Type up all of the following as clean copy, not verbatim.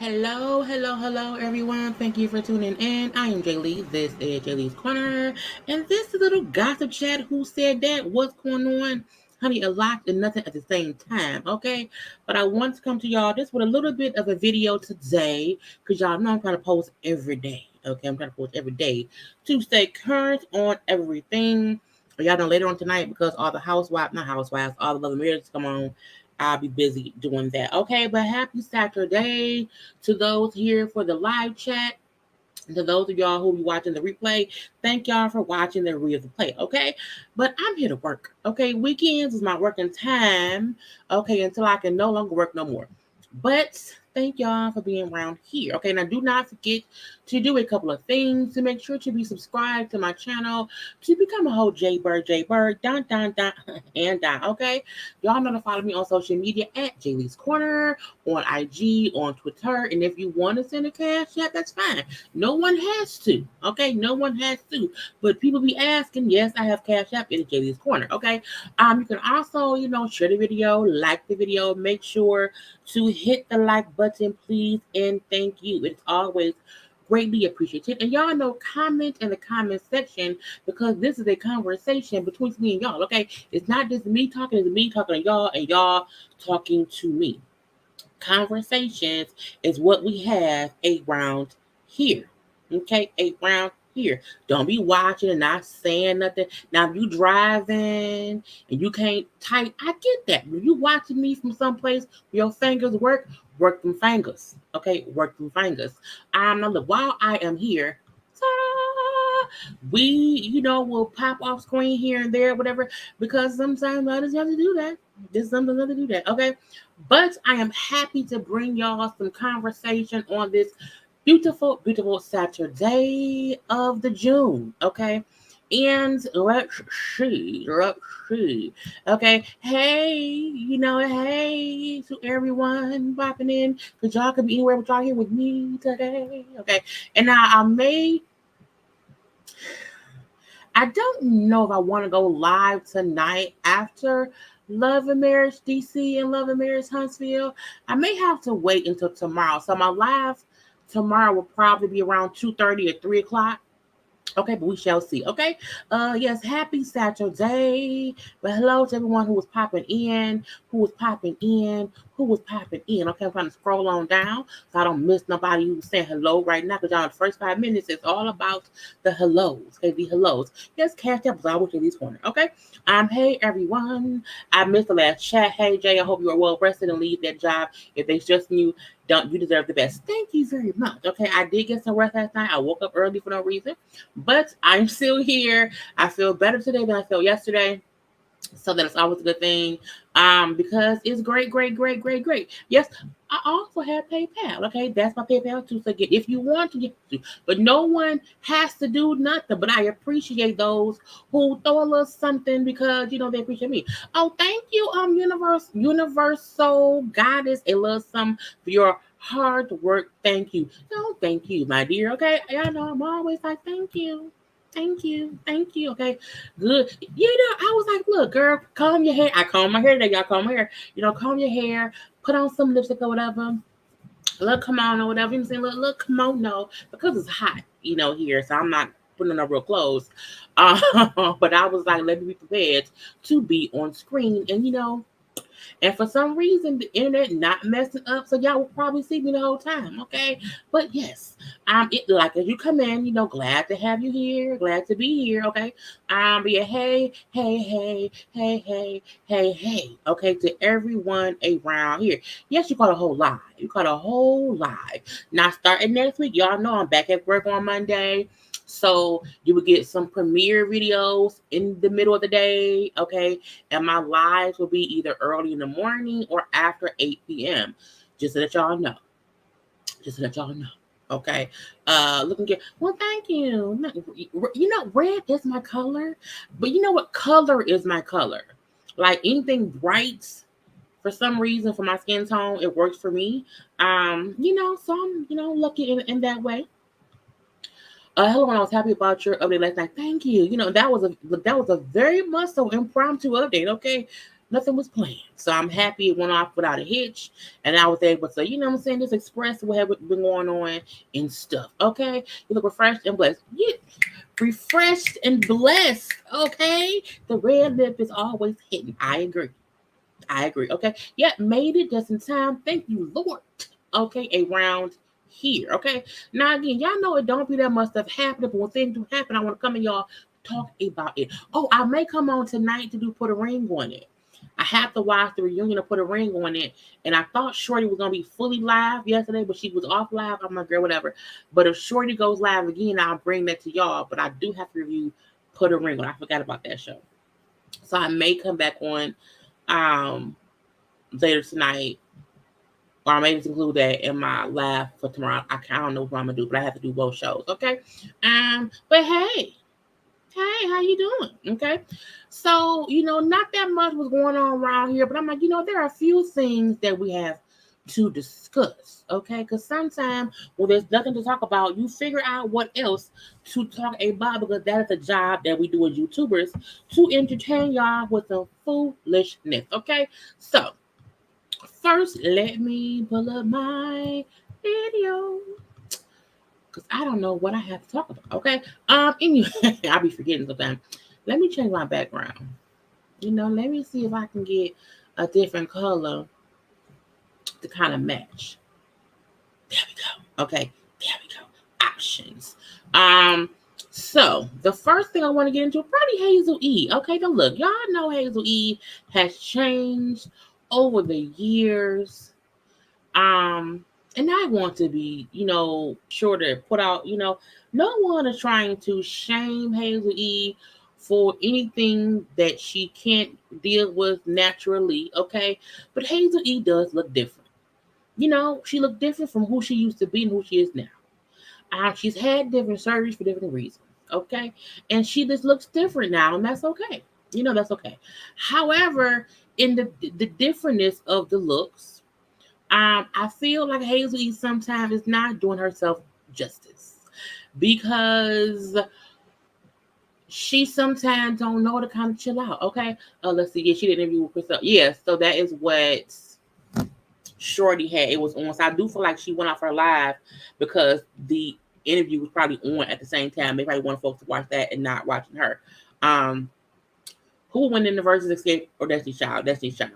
Hello, everyone. Thank you for tuning in. I am Jaylee. This is JayLeesCorner. And this is a little gossip chat. Who said that? What's going on? Honey, a lot and nothing at the same time, okay? But I want to come to y'all just with a little bit of a video today because y'all know I'm trying to post every day, okay? I'm trying to post every day to stay current on everything. Y'all know later on tonight because all the not housewives, all the Love and Marriage come on. I'll be busy doing that. Okay, but happy Saturday to those here for the live chat. To those of y'all who will be watching the replay, thank y'all for watching the replay. Okay, but I'm here to work. Okay, weekends is my working time. Okay, until I can no longer work no more. But thank y'all for being around here. Okay, now do not forget to do a couple of things to make sure to be subscribed to my channel to become a whole JayBird, dun, and dun. Okay, y'all know to follow me on social media at JayLeesCorner on IG, on Twitter, and if you want to send a cash app, that's fine. No one has to. Okay, no one has to. But people be asking. Yes, I have cash app in JayLee's Corner. Okay, you can also share the video, like the video, make sure to hit the like button, please, and thank you. It's always greatly appreciated. And y'all know, comment in the comment section because this is a conversation between me and y'all. Okay, it's not just me talking, it's me talking to y'all and y'all talking to me. Conversations is what we have around here. Okay, around here. Don't be watching and not saying nothing. Now, if you driving and you can't type, I get that. When you watching me from someplace where your fingers work them fingers. Okay, work them fingers. Look, while I am here, we, will pop off screen here and there, whatever, because sometimes others have to do that. There's something to do that. Okay. But I am happy to bring y'all some conversation on this beautiful Saturday of the June. Okay. And let's see. Okay. Hey, hey to everyone popping in. Because y'all could be anywhere but y'all here with me today. Okay. And now I don't know if I want to go live tonight after Love and Marriage DC and Love and Marriage Huntsville. I may have to wait until tomorrow. So my live tomorrow will probably be around 2:30 or 3 o'clock. Okay, but we shall see. Okay. Yes, happy Saturday. But hello to everyone who was popping in, Okay, I'm trying to scroll on down so I don't miss nobody who's saying hello right now. Because y'all, the first 5 minutes is all about the hellos. Okay, the hellos. Yes, cash up is always in these corner. Okay. Hey everyone. I missed the last chat. Hey Jay, I hope you are well rested and leave that job. If they just knew, don't you deserve the best. Thank you very much. Okay, I did get some rest last night. I woke up early for no reason. But I'm still here. I feel better today than I felt yesterday. So that's always a good thing. Because it's great. Yes, I also have PayPal. Okay, that's my PayPal too. So again, if you want to get to, but no one has to do nothing. But I appreciate those who throw a little something because they appreciate me. Oh, thank you, Universal Goddess, a little something for your hard work. Thank you. No, thank you, my dear. Okay, I know I'm always like thank you. Thank you. Okay. Good. I was like, look, girl, comb your hair. I comb my hair today. Y'all comb my hair. Comb your hair, put on some lipstick or whatever. Look, come on or whatever. You saying, look, come on, no, because it's hot, here. So I'm not putting on no real clothes. But I was like, let me be prepared to be on screen. And for some reason, the internet not messing up, so y'all will probably see me the whole time, okay? But yes, it like as you come in, glad to have you here, glad to be here, okay? But yeah, hey, okay, to everyone around here. Yes, you caught a whole live. You caught a whole live. Now starting next week, y'all know I'm back at work on Monday. So you will get some premiere videos in the middle of the day, okay? And my lives will be either early in the morning or after 8 p.m. Just so that y'all know. Okay. Looking good. Well, thank you. Red is my color. But you know what color is my color? Like anything bright, for some reason, for my skin tone, it works for me. So I'm, lucky in that way. Hello, I was happy about your update last night. Thank you. That was a very much so impromptu update. Okay, nothing was planned. So I'm happy it went off without a hitch. And I was able to, just express what had been going on and stuff. Okay? You look refreshed and blessed. Yeah. Refreshed and blessed. Okay? The red lip is always hitting. I agree. Okay? Yeah, made it just in time. Thank you, Lord. Okay? Around here. Okay? Now, again, y'all know it don't be that much stuff happening, but when things do happen, I want to come and y'all talk about it. Oh, I may come on tonight to put a ring on it. I have to watch the reunion to put a ring on it. And I thought Shorty was going to be fully live yesterday, but she was off live. I'm like, girl, whatever. But if Shorty goes live again, I'll bring that to y'all. But I do have to review Put a Ring on. I forgot about that show. So I may come back on later tonight. Or I may just include that in my live for tomorrow. I don't know what I'm going to do, but I have to do both shows. Okay. But hey, how you doing? Okay. So, not that much was going on around here, but I'm like, there are a few things that we have to discuss. Okay. Because sometimes when there's nothing to talk about, you figure out what else to talk about, because that is a job that we do as YouTubers, to entertain y'all with some foolishness. Okay. So, first, let me pull up my video, because I don't know what I have to talk about. Okay. Anyway, I'll be forgetting sometimes. Let me change my background. Let me see if I can get a different color to kind of match. There we go. Okay. There we go. Options. So the first thing I want to get into, probably Hazel E. Okay, now look, y'all know Hazel E has changed over the years. And I want to be, sure to put out, no one is trying to shame Hazel E for anything that she can't deal with naturally, okay? But Hazel E does look different. She looked different from who she used to be and who she is now. She's had different surgeries for different reasons, okay? And she just looks different now, and that's okay. That's okay. However, in the differentness of the looks, I feel like Hazel E sometimes is not doing herself justice, because she sometimes don't know to kind of chill out. Okay, let's see. Yeah, she did an interview with Crystal. Yeah, so that is what Shorty had. It was on. So I do feel like she went off her live because the interview was probably on at the same time. They probably wanted folks to watch that and not watching her. Who will win in the Versus Escape or Destiny's Child? Destiny's Child.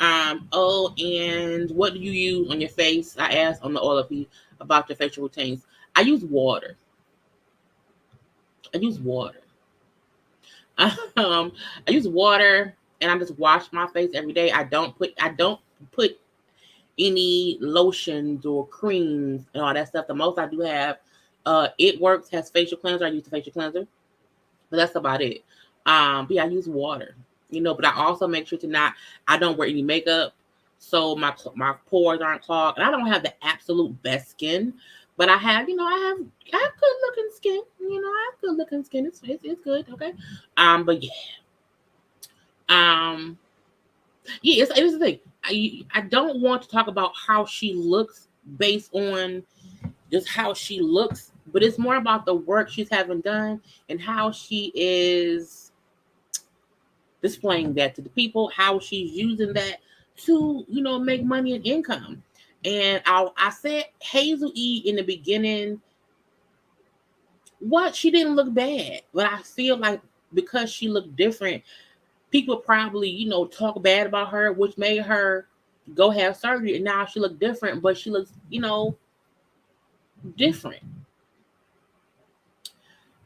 And what do you use on your face? I asked on the oil about your facial routines. I use water. I use water, and I just wash my face every day. I don't put any lotions or creams and all that stuff. The most I do have, It Works has facial cleanser. I use the facial cleanser, but that's about it. But yeah, I use water. But I also make sure I don't wear any makeup, so my pores aren't clogged, and I don't have the absolute best skin, but I have good looking skin. I have good looking skin. It's good, okay. But yeah, it's the thing. I don't want to talk about how she looks based on just how she looks, but it's more about the work she's having done and how she is displaying that to the people, how she's using that to, make money and income. And I said Hazel E in the beginning, she didn't look bad, but I feel like because she looked different, people probably, talk bad about her, which made her go have surgery. And now she looked different, but she looks, different.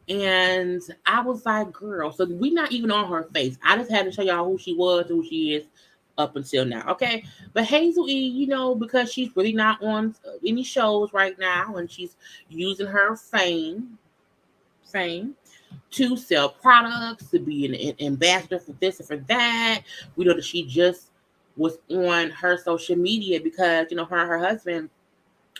And I was like, girl, so we're not even on her face. I just had to show y'all who she was, who she is up until now. Okay. But Hazel E, because she's really not on any shows right now, and she's using her fame to sell products, to be an ambassador for this and for that. We know that she just was on her social media because, her and her husband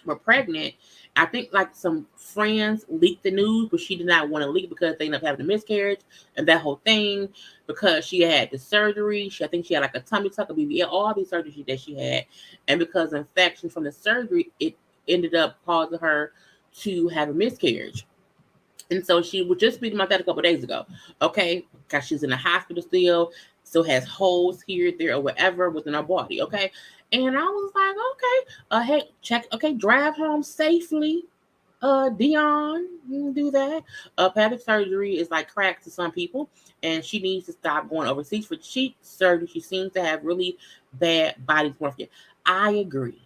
were pregnant. I think like some friends leaked the news, but she did not want to leak because they ended up having a miscarriage and that whole thing, because she had the surgery. I think she had like a tummy tuck, a BBL, all these surgeries that she had. And because of infection from the surgery, it ended up causing her to have a miscarriage. And so she was just speaking about that a couple of days ago. Okay. Because she's in the hospital still. So it has holes here, there, or whatever within our body, okay? And I was like, okay, hey, check, okay, drive home safely. Dion, you can do that. Plastic surgery is like crack to some people, and she needs to stop going overseas for cheap surgery. She seems to have really bad body dysmorphia. I agree.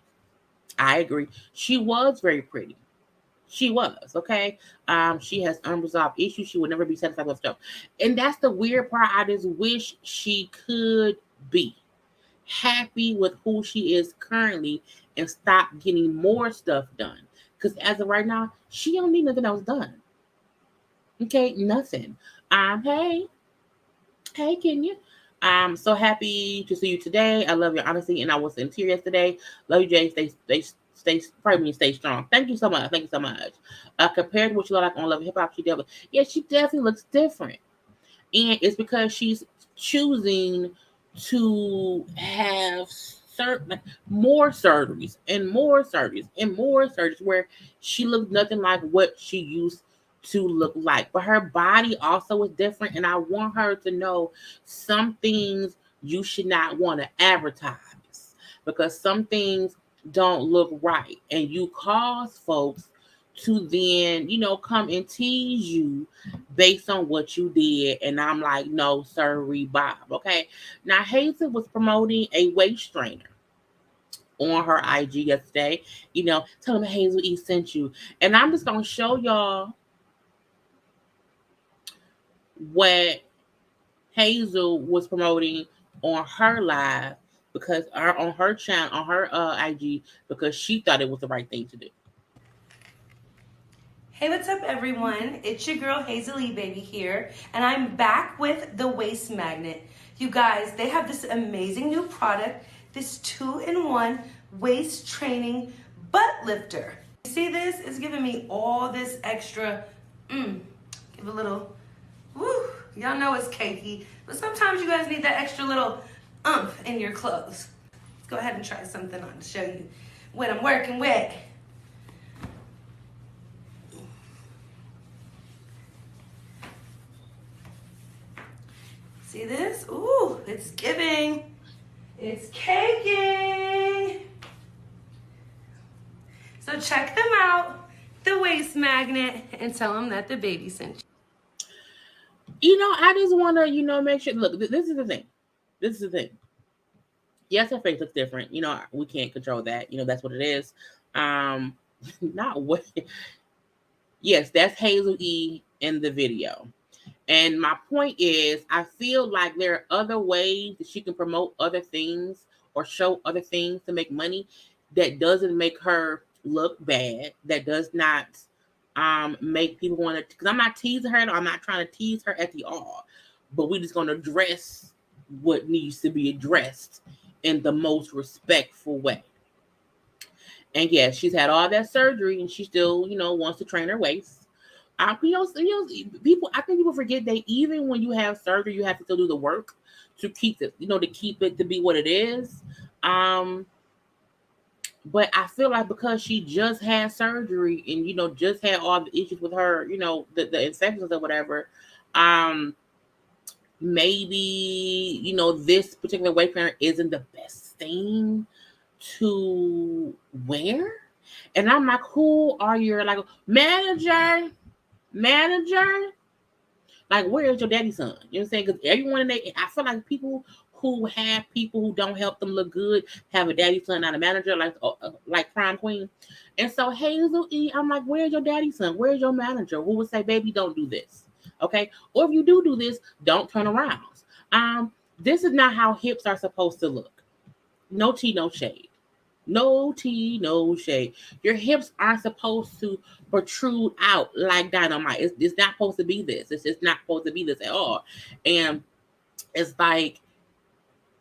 I agree. She was very pretty. She was, okay. She has unresolved issues. She would never be satisfied with stuff. And that's the weird part. I just wish she could be happy with who she is currently and stop getting more stuff done. Because as of right now, she don't need nothing else done. Okay, nothing. Hey, hey, Kenya. I'm so happy to see you today. I love your honesty, and I was in tears yesterday. Love you, Jay. Pray me, stay strong. Thank you so much. Thank you so much. Compared to what you look like on Love and Hip Hop, she definitely looks different, and it's because she's choosing to have certain more surgeries and more surgeries and more surgeries where she looks nothing like what she used to look like. But her body also is different, and I want her to know some things you should not want to advertise because some things don't look right, and you cause folks to then, come and tease you based on what you did. And I'm like, no, sorry, Bob. Okay. Now, Hazel was promoting a waist trainer on her IG yesterday, telling me Hazel E sent you. And I'm just going to show y'all what Hazel was promoting on her live because on her channel, on her IG, because she thought it was the right thing to do. Hey, what's up everyone? It's your girl Hazel E baby here, and I'm back with the waist magnet. You guys, they have this amazing new product, this 2-in-1 waist training butt lifter. You see this? It's giving me all this extra, give a little, woo, y'all know it's cakey, but sometimes you guys need that extra little umph in your clothes. Let's go ahead and try something on to show you what I'm working with. See this? Ooh, it's giving. It's caking. So check them out, the waist magnet, and tell them that the baby sent you. I just want to, make sure. Look, this is the thing. This is the thing. Yes, her face looks different. We can't control that. That's what it is. Not what. Yes, that's Hazel E in the video. And my point is, I feel like there are other ways that she can promote other things or show other things to make money that doesn't make her look bad, that does not make people want to, because I'm not teasing her, I'm not trying to tease her at all, but we're just going to address what needs to be addressed in the most respectful way. And yes, she's had all that surgery and she still, wants to train her waist. People. I think people forget that even when you have surgery, you have to still do the work to keep it, to keep it to be what it is. But I feel like because she just had surgery and just had all the issues with her, the infections or whatever, maybe this particular weight trainer isn't the best thing to wear. And I'm like, who are your manager? Like, where is your daddy's son? You know what I'm saying? Because everyone in there, I feel like people who don't help them look good have a daddy son, not a manager, like Prime Queen. And so Hazel E, I'm like, where's your daddy son? Where's your manager? Who would say, baby, don't do this? Okay, or if you do this, don't turn around. This is not how hips are supposed to look. No tea, no shade. No tea, no shade. Your hips aren't supposed to protrude out like dynamite. It's not supposed to be this. It's just not supposed to be this at all. And it's like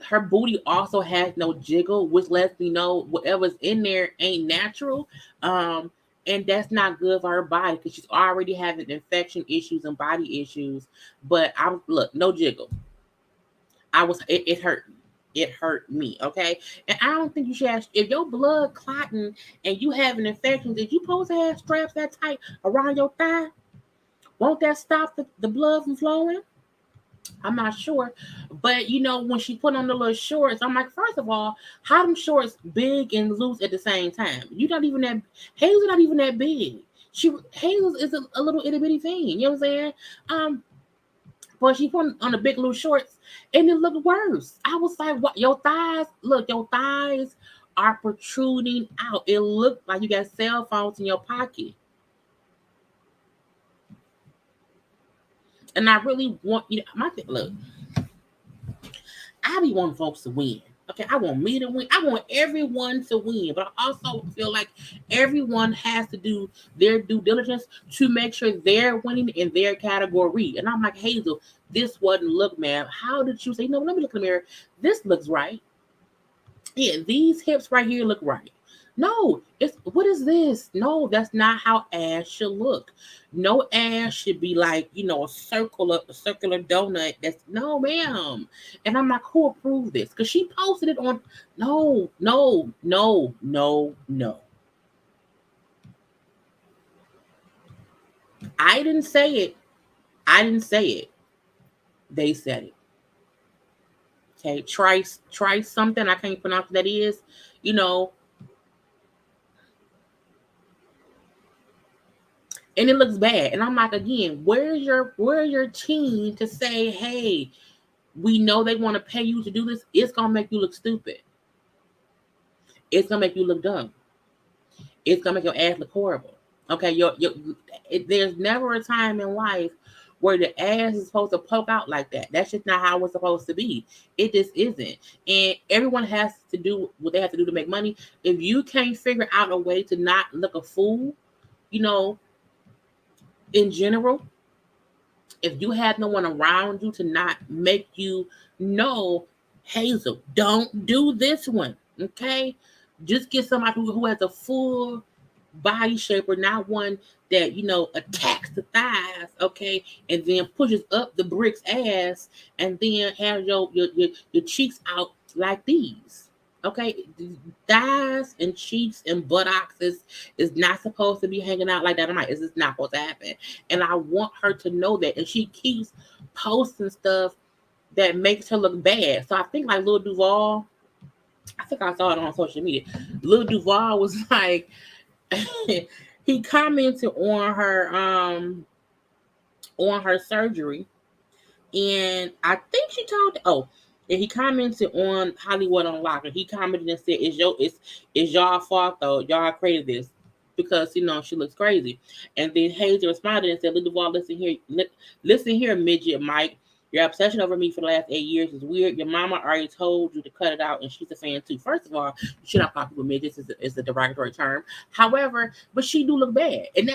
her booty also has no jiggle, which lets me know whatever's in there ain't natural. And that's not good for her body because she's already having infection issues and body issues. But no jiggle. It hurt me. It hurt me, okay? And I don't think you should have, if your blood clotting and you have an infection, did you supposed to have straps that tight around your thigh? Won't that stop the blood from flowing? I'm not sure. But when she put on the little shorts, I'm like, first of all, how them shorts big and loose at the same time? You're not even that Hazel's not even that big. Hazel is a little itty bitty thing. You know what I'm saying? Um, but she put on the big loose shorts and it looked worse. I was like, what your thighs, look, your thighs are protruding out. It looked like you got cell phones in your pocket. And I really want my thing, look, I be wanting folks to win. Okay, I want me to win. I want everyone to win, but I also feel like everyone has to do their due diligence to make sure they're winning in their category. And I'm like, Hazel, this wasn't look, man. How did you say, no, let me look in the mirror. This looks right. Yeah, these hips right here look right. No, it's what is this? No, that's not how ass should look. No ass should be like, a circular donut. That's no, ma'am. And I'm like, who approved this? Because she posted it on no, no, no, no, no. I didn't say it. I didn't say it. They said it. Okay, try something. I can't pronounce what that is. You know, and it looks bad. And I'm like, again, where's your team to say, hey, we know they want to pay you to do this. It's gonna make you look stupid. It's gonna make you look dumb. It's gonna make your ass look horrible. Okay, there's never a time in life where the ass is supposed to poke out like that. That's just not how it's supposed to be. It just isn't. And everyone has to do what they have to do to make money. If you can't figure out a way to not look a fool, you know, in general, if you have no one around you to not make you know, Hazel, don't do this one. Okay? Just get somebody who has a full body shape, or not one that, attacks the thighs, okay, and then pushes up the brick's ass, and then have your cheeks out like these. Okay, thighs and cheeks and buttocks is not supposed to be hanging out like that. I'm like, it's just not supposed to happen. And I want her to know that. And she keeps posting stuff that makes her look bad. So I think like Lil Duval, I think I saw it on social media. Lil Duval was like, he commented on her surgery, and I think she told and he commented on Hollywood Unlocked. And he commented and said, it's y'all fault though. Y'all created this because she looks crazy. And then Hazel responded and said, Lil Duval, listen here, midget Mike. Your obsession over me for the last 8 years is weird. Your mama already told you to cut it out, and she's a fan too. First of all, you should not call people midgets. Is a derogatory term. However, but she do look bad, and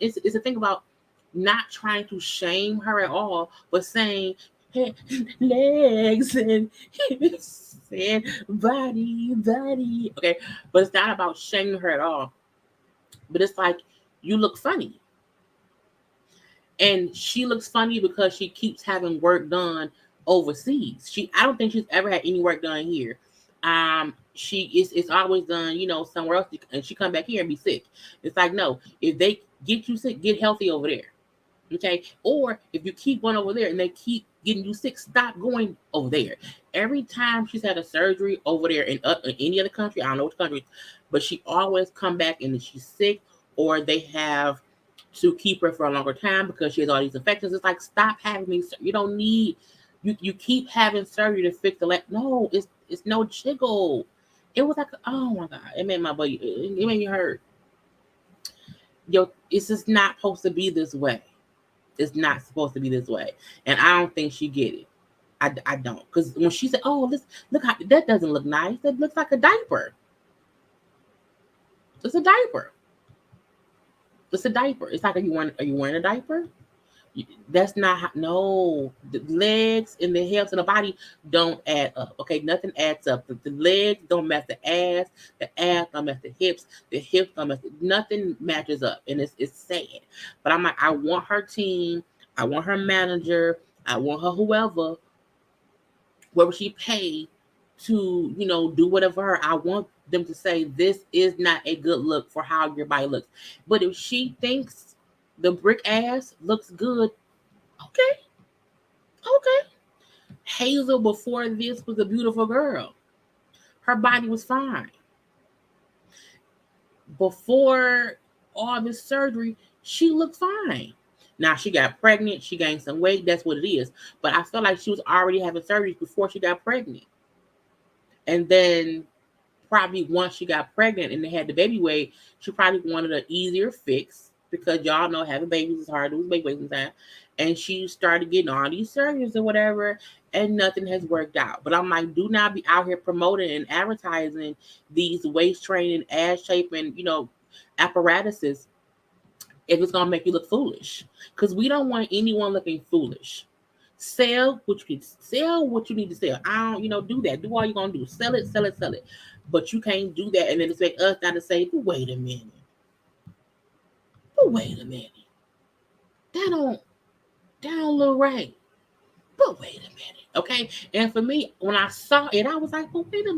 it's a thing about not trying to shame her at all, but saying, hey, legs and hips and body. Okay, but it's not about shaming her at all. But it's like, you look funny. And she looks funny because she keeps having work done overseas. I don't think she's ever had any work done here. It's always done, somewhere else, and she come back here and be sick. It's like, no, if they get you sick, get healthy over there. Okay, or if you keep going over there and they keep getting you sick, stop going over there. Every time she's had a surgery over there in any other country, I don't know which country, but she always come back and she's sick, or they have to keep her for a longer time because she has all these infections. It's like, stop having these. You don't need. You keep having surgery to fix the leg. No, it's no jiggle. It was like, oh my god, it made my body. It made me hurt. It's just not supposed to be this way. It's not supposed to be this way, and I don't think she get it. I don't, because when she said, "Oh, look how that doesn't look nice. That looks like a diaper. It's a diaper. It's a diaper. It's like, are you wearing a diaper? That's not how, no. The legs and the hips and the body don't add up. Okay, nothing adds up. The legs don't match the ass don't match the hips don't match. Nothing matches up, and it's sad. But I'm like, I want her team, I want her manager, I want her whoever she paid to do whatever her. I want them to say, this is not a good look for how your body looks. But if she thinks the brick ass looks good, okay. Okay. Hazel before this was a beautiful girl. Her body was fine. Before all this surgery, she looked fine. Now she got pregnant, she gained some weight, that's what it is. But I felt like she was already having surgeries before she got pregnant. And then probably once she got pregnant and they had the baby weight, she probably wanted an easier fix because y'all know having babies is hard to lose baby weight sometimes. And she started getting all these surgeries or whatever, and nothing has worked out. But I'm like, do not be out here promoting and advertising these waist training, ass shaping, apparatuses if it's gonna make you look foolish. Because we don't want anyone looking foolish. Sell what you need to sell. I don't, do that. Do all you're gonna do. Sell it, sell it, sell it. But you can't do that and then expect us not to say, but wait a minute. But wait a minute. That don't look right. But wait a minute. Okay? And for me, when I saw it, I was like, well, wait a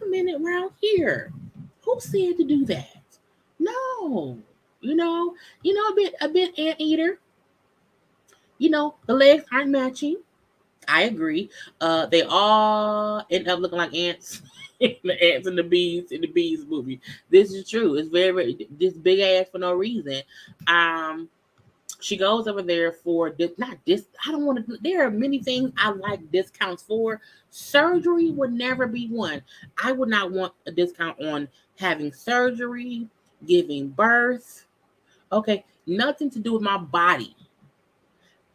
minute around here. Who said to do that? No. A bit anteater. The legs aren't matching. I agree. They all end up looking like ants. The ants and the bees in the bees movie. This is true. It's very this big ass for no reason. Um, she goes over there for this. Not this. I don't want to. There are many things I like discounts for. Surgery would never be one. I would not want a discount on having surgery, giving birth. Okay, nothing to do with my body.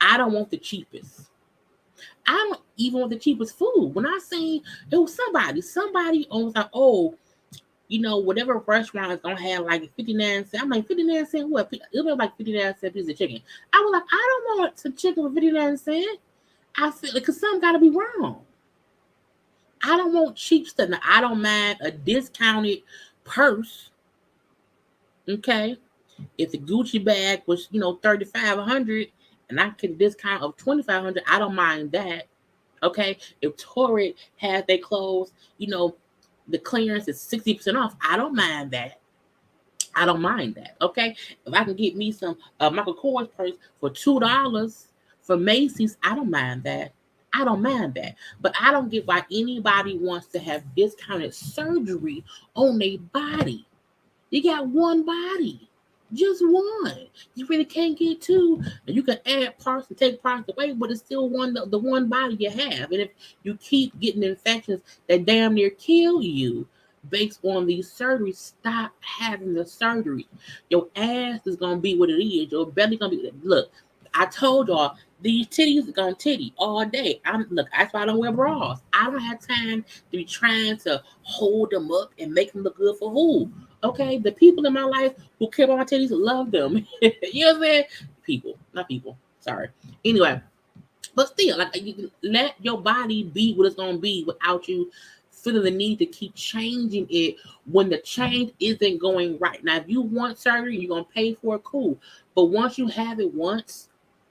I don't want the cheapest. I don't even want the cheapest food. When I seen it was somebody was like, oh, whatever restaurant is gonna have like 59 cents. I'm like, 59 cents what? It'll be like 59 cent piece of chicken. I was like, I don't want some chicken for 59 cents. I feel like because something gotta be wrong. I don't want cheap stuff. Now, I don't mind a discounted purse. Okay. If the Gucci bag was, 3,500 and I get a discount of 2,500, I don't mind that. Okay. If Torrid has their clothes, the clearance is 60% off, I don't mind that. I don't mind that. Okay. If I can get me some Michael Kors purse for $2 for Macy's, I don't mind that. I don't mind that. But I don't get why anybody wants to have discounted surgery on their body. You got one body. Just one. You really can't get two. And you can add parts and take parts away, but it's still the one body you have. And if you keep getting infections that damn near kill you based on these surgeries, stop having the surgery. Your ass is gonna be what it is. Your belly gonna be. Look, I told y'all these titties are gonna titty all day. That's why I don't wear bras. I don't have time to be trying to hold them up and make them look good for who. Okay, the people in my life who care about my titties love them. You know what I'm saying? People, not people. Sorry. Anyway, but still, like you can let your body be what it's gonna be without you feeling the need to keep changing it when the change isn't going right. Now, if you want surgery, you're gonna pay for it, cool. But once you have it once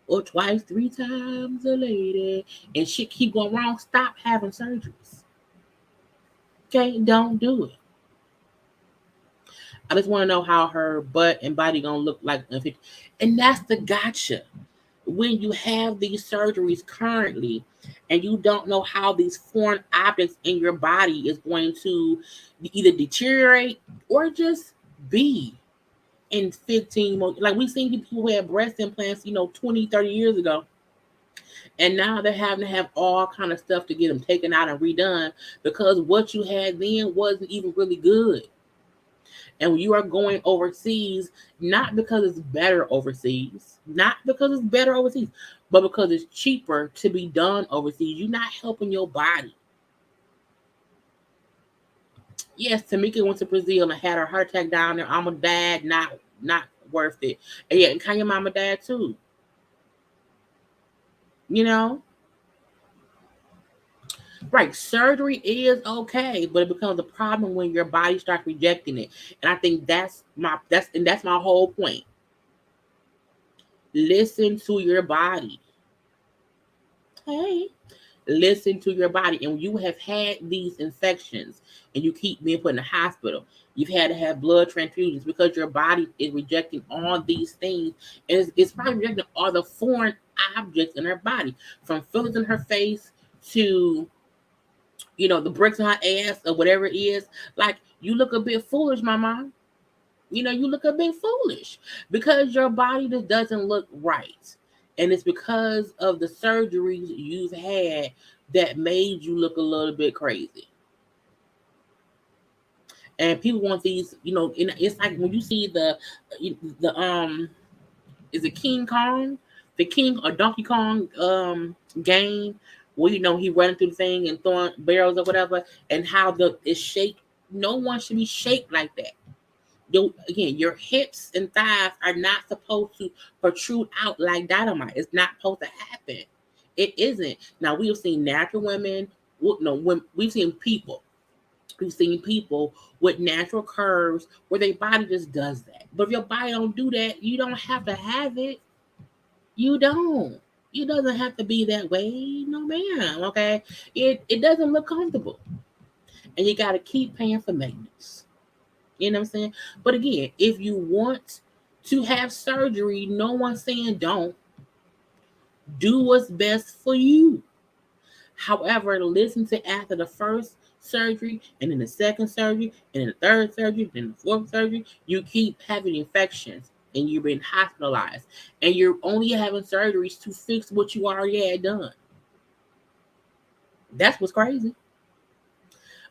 or twice, 3 times a lady, and shit keep going wrong, stop having surgeries. Okay, don't do it. I just want to know how her butt and body gonna look like, and that's the gotcha. When you have these surgeries currently, and you don't know how these foreign objects in your body is going to either deteriorate or just be in 15 more. Like we seen people who had breast implants, 20, 30 years ago. And now they're having to have all kind of stuff to get them taken out and redone because what you had then wasn't even really good. And when you are going overseas, not because it's better overseas, but because it's cheaper to be done overseas, you're not helping your body. Yes, Tamika went to Brazil and had her heart attack down there. I'm a dad, not worth it. And yeah, and Kanye mama dad too. You know? Right, surgery is okay, but it becomes a problem when your body starts rejecting it. And I think that's my whole point. Listen to your body. Hey, listen to your body. And when you have had these infections and you keep being put in the hospital, you've had to have blood transfusions because your body is rejecting all these things. And it's probably rejecting all the foreign objects in her body, from fillers in her face to, the bricks on her ass or whatever it is. Like, you look a bit foolish, mama. You look a bit foolish because your body just doesn't look right. And it's because of the surgeries you've had that made you look a little bit crazy. And people want these, it's like when you see the is it King Kong? The King or Donkey Kong game where he running through the thing and throwing barrels or whatever, and how it's shaped. No one should be shaped like that. Your hips and thighs are not supposed to protrude out like dynamite. It's not supposed to happen. It isn't. Now, we have seen natural women. When we've seen people. We've seen people with natural curves where their body just does that. But if your body don't do that, you don't have to have it. You don't. It doesn't have to be that way. No, ma'am. Okay? It doesn't look comfortable. And you got to keep paying for maintenance. You know what I'm saying? But again, if you want to have surgery, no one's saying don't. Do what's best for you. However, listen to after the first surgery, and then the second surgery, and then the third surgery, and then the fourth surgery, you keep having infections and you're being hospitalized. And you're only having surgeries to fix what you already had done. That's what's crazy.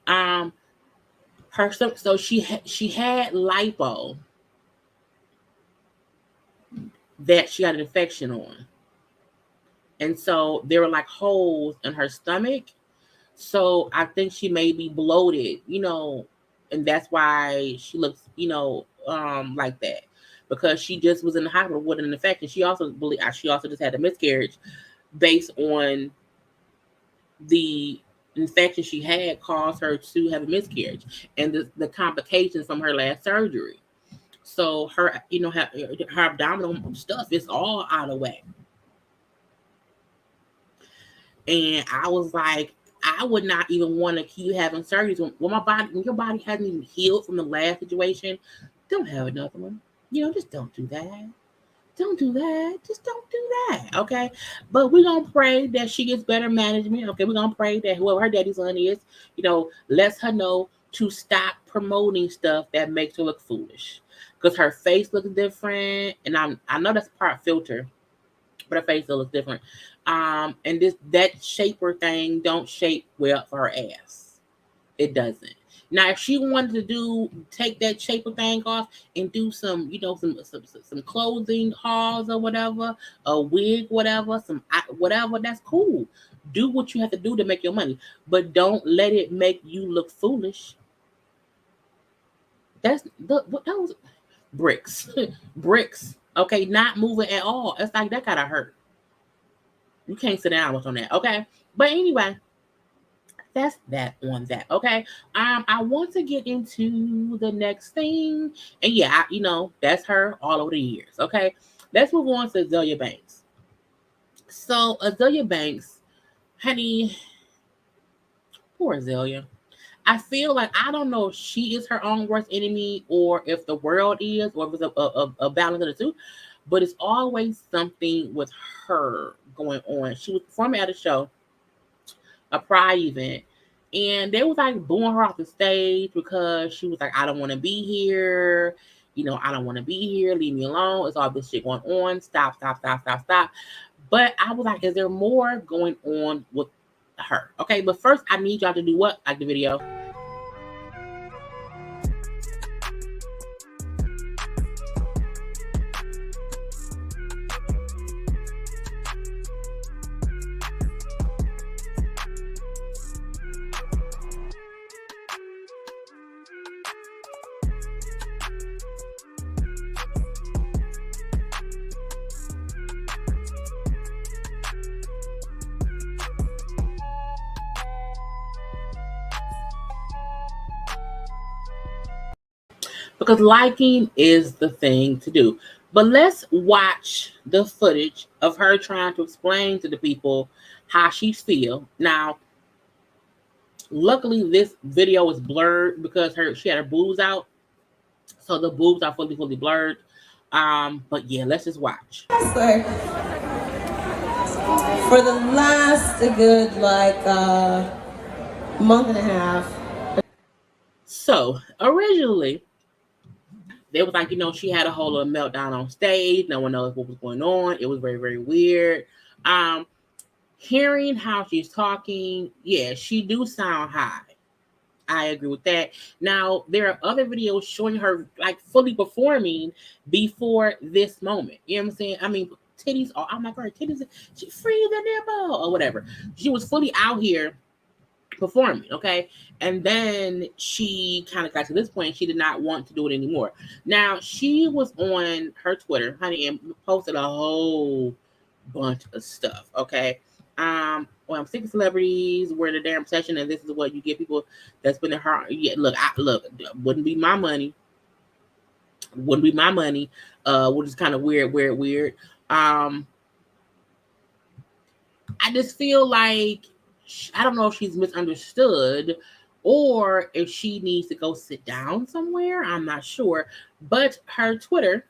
So she had lipo that she got an infection on. And so there were like holes in her stomach. So I think she may be bloated, and that's why she looks, like that. Because she just was in the hospital with an infection. She also just had a miscarriage based on the infection she had caused her to have a miscarriage and the complications from her last surgery. So her, her abdominal stuff is all out of whack. And I was like, I would not even want to keep having surgeries when your body hasn't even healed from the last situation. Don't have another one. Just don't do that. Don't do that. Just don't do that. Okay. But we're going to pray that she gets better management. Okay. We're going to pray that whoever her daddy's son is, lets her know to stop promoting stuff that makes her look foolish. Because her face looks different. And I know that's part filter, but her face still looks different. And that shaper thing don't shape well for her ass. It doesn't. Now, if she wanted to take that shaper thing off and do some, some clothing hauls or whatever, a wig, whatever, whatever, that's cool. Do what you have to do to make your money, but don't let it make you look foolish. That was bricks, bricks. Okay, not moving at all. It's like that gotta hurt. You can't sit down with on that. Okay, but anyway. That's that on that. Okay. I want to get into the next thing. And yeah, that's her all over the years. Okay. Let's move on to Azealia Banks. So Azealia Banks, honey, poor Azealia. I feel like I don't know if she is her own worst enemy or if the world is, or if it's a balance of the two. But it's always something with her going on. She was performing at a show, a pride event, and they was like booing her off the stage because she was like, I don't want to be here. I don't want to be here. Leave me alone. It's all this shit going on. Stop. But I was like, is there more going on with her? Okay, but first I need y'all to do what? Like the video. Because liking is the thing to do. But let's watch the footage of her trying to explain to the people how she feels. Now, luckily, this video is blurred because she had her boobs out. So the boobs are fully blurred. But yeah, let's just watch. For the last a good like month and a half. So originally, they was like, she had a whole little meltdown on stage. No one knows what was going on. It was very, very weird. Um, Hearing how she's talking, yeah, she do sound high. I agree with that. Now, there are other videos showing her like fully performing before this moment. You know what I'm saying? I mean, titties, oh, I'm like, her titties, she free the nipple or whatever. She was fully out here performing, okay? And then she kind of got to this point, she did not want to do it anymore. Now, she was on her Twitter, honey, and posted a whole bunch of stuff, okay? Well, I'm sick of celebrities. We're in a damn session, and this is what you get people that spend their heart. Yeah, look, wouldn't be my money. Wouldn't be my money. Which is kind of weird. Um, I just feel like I don't know if she's misunderstood or if she needs to go sit down somewhere. I'm not sure. But her Twitter,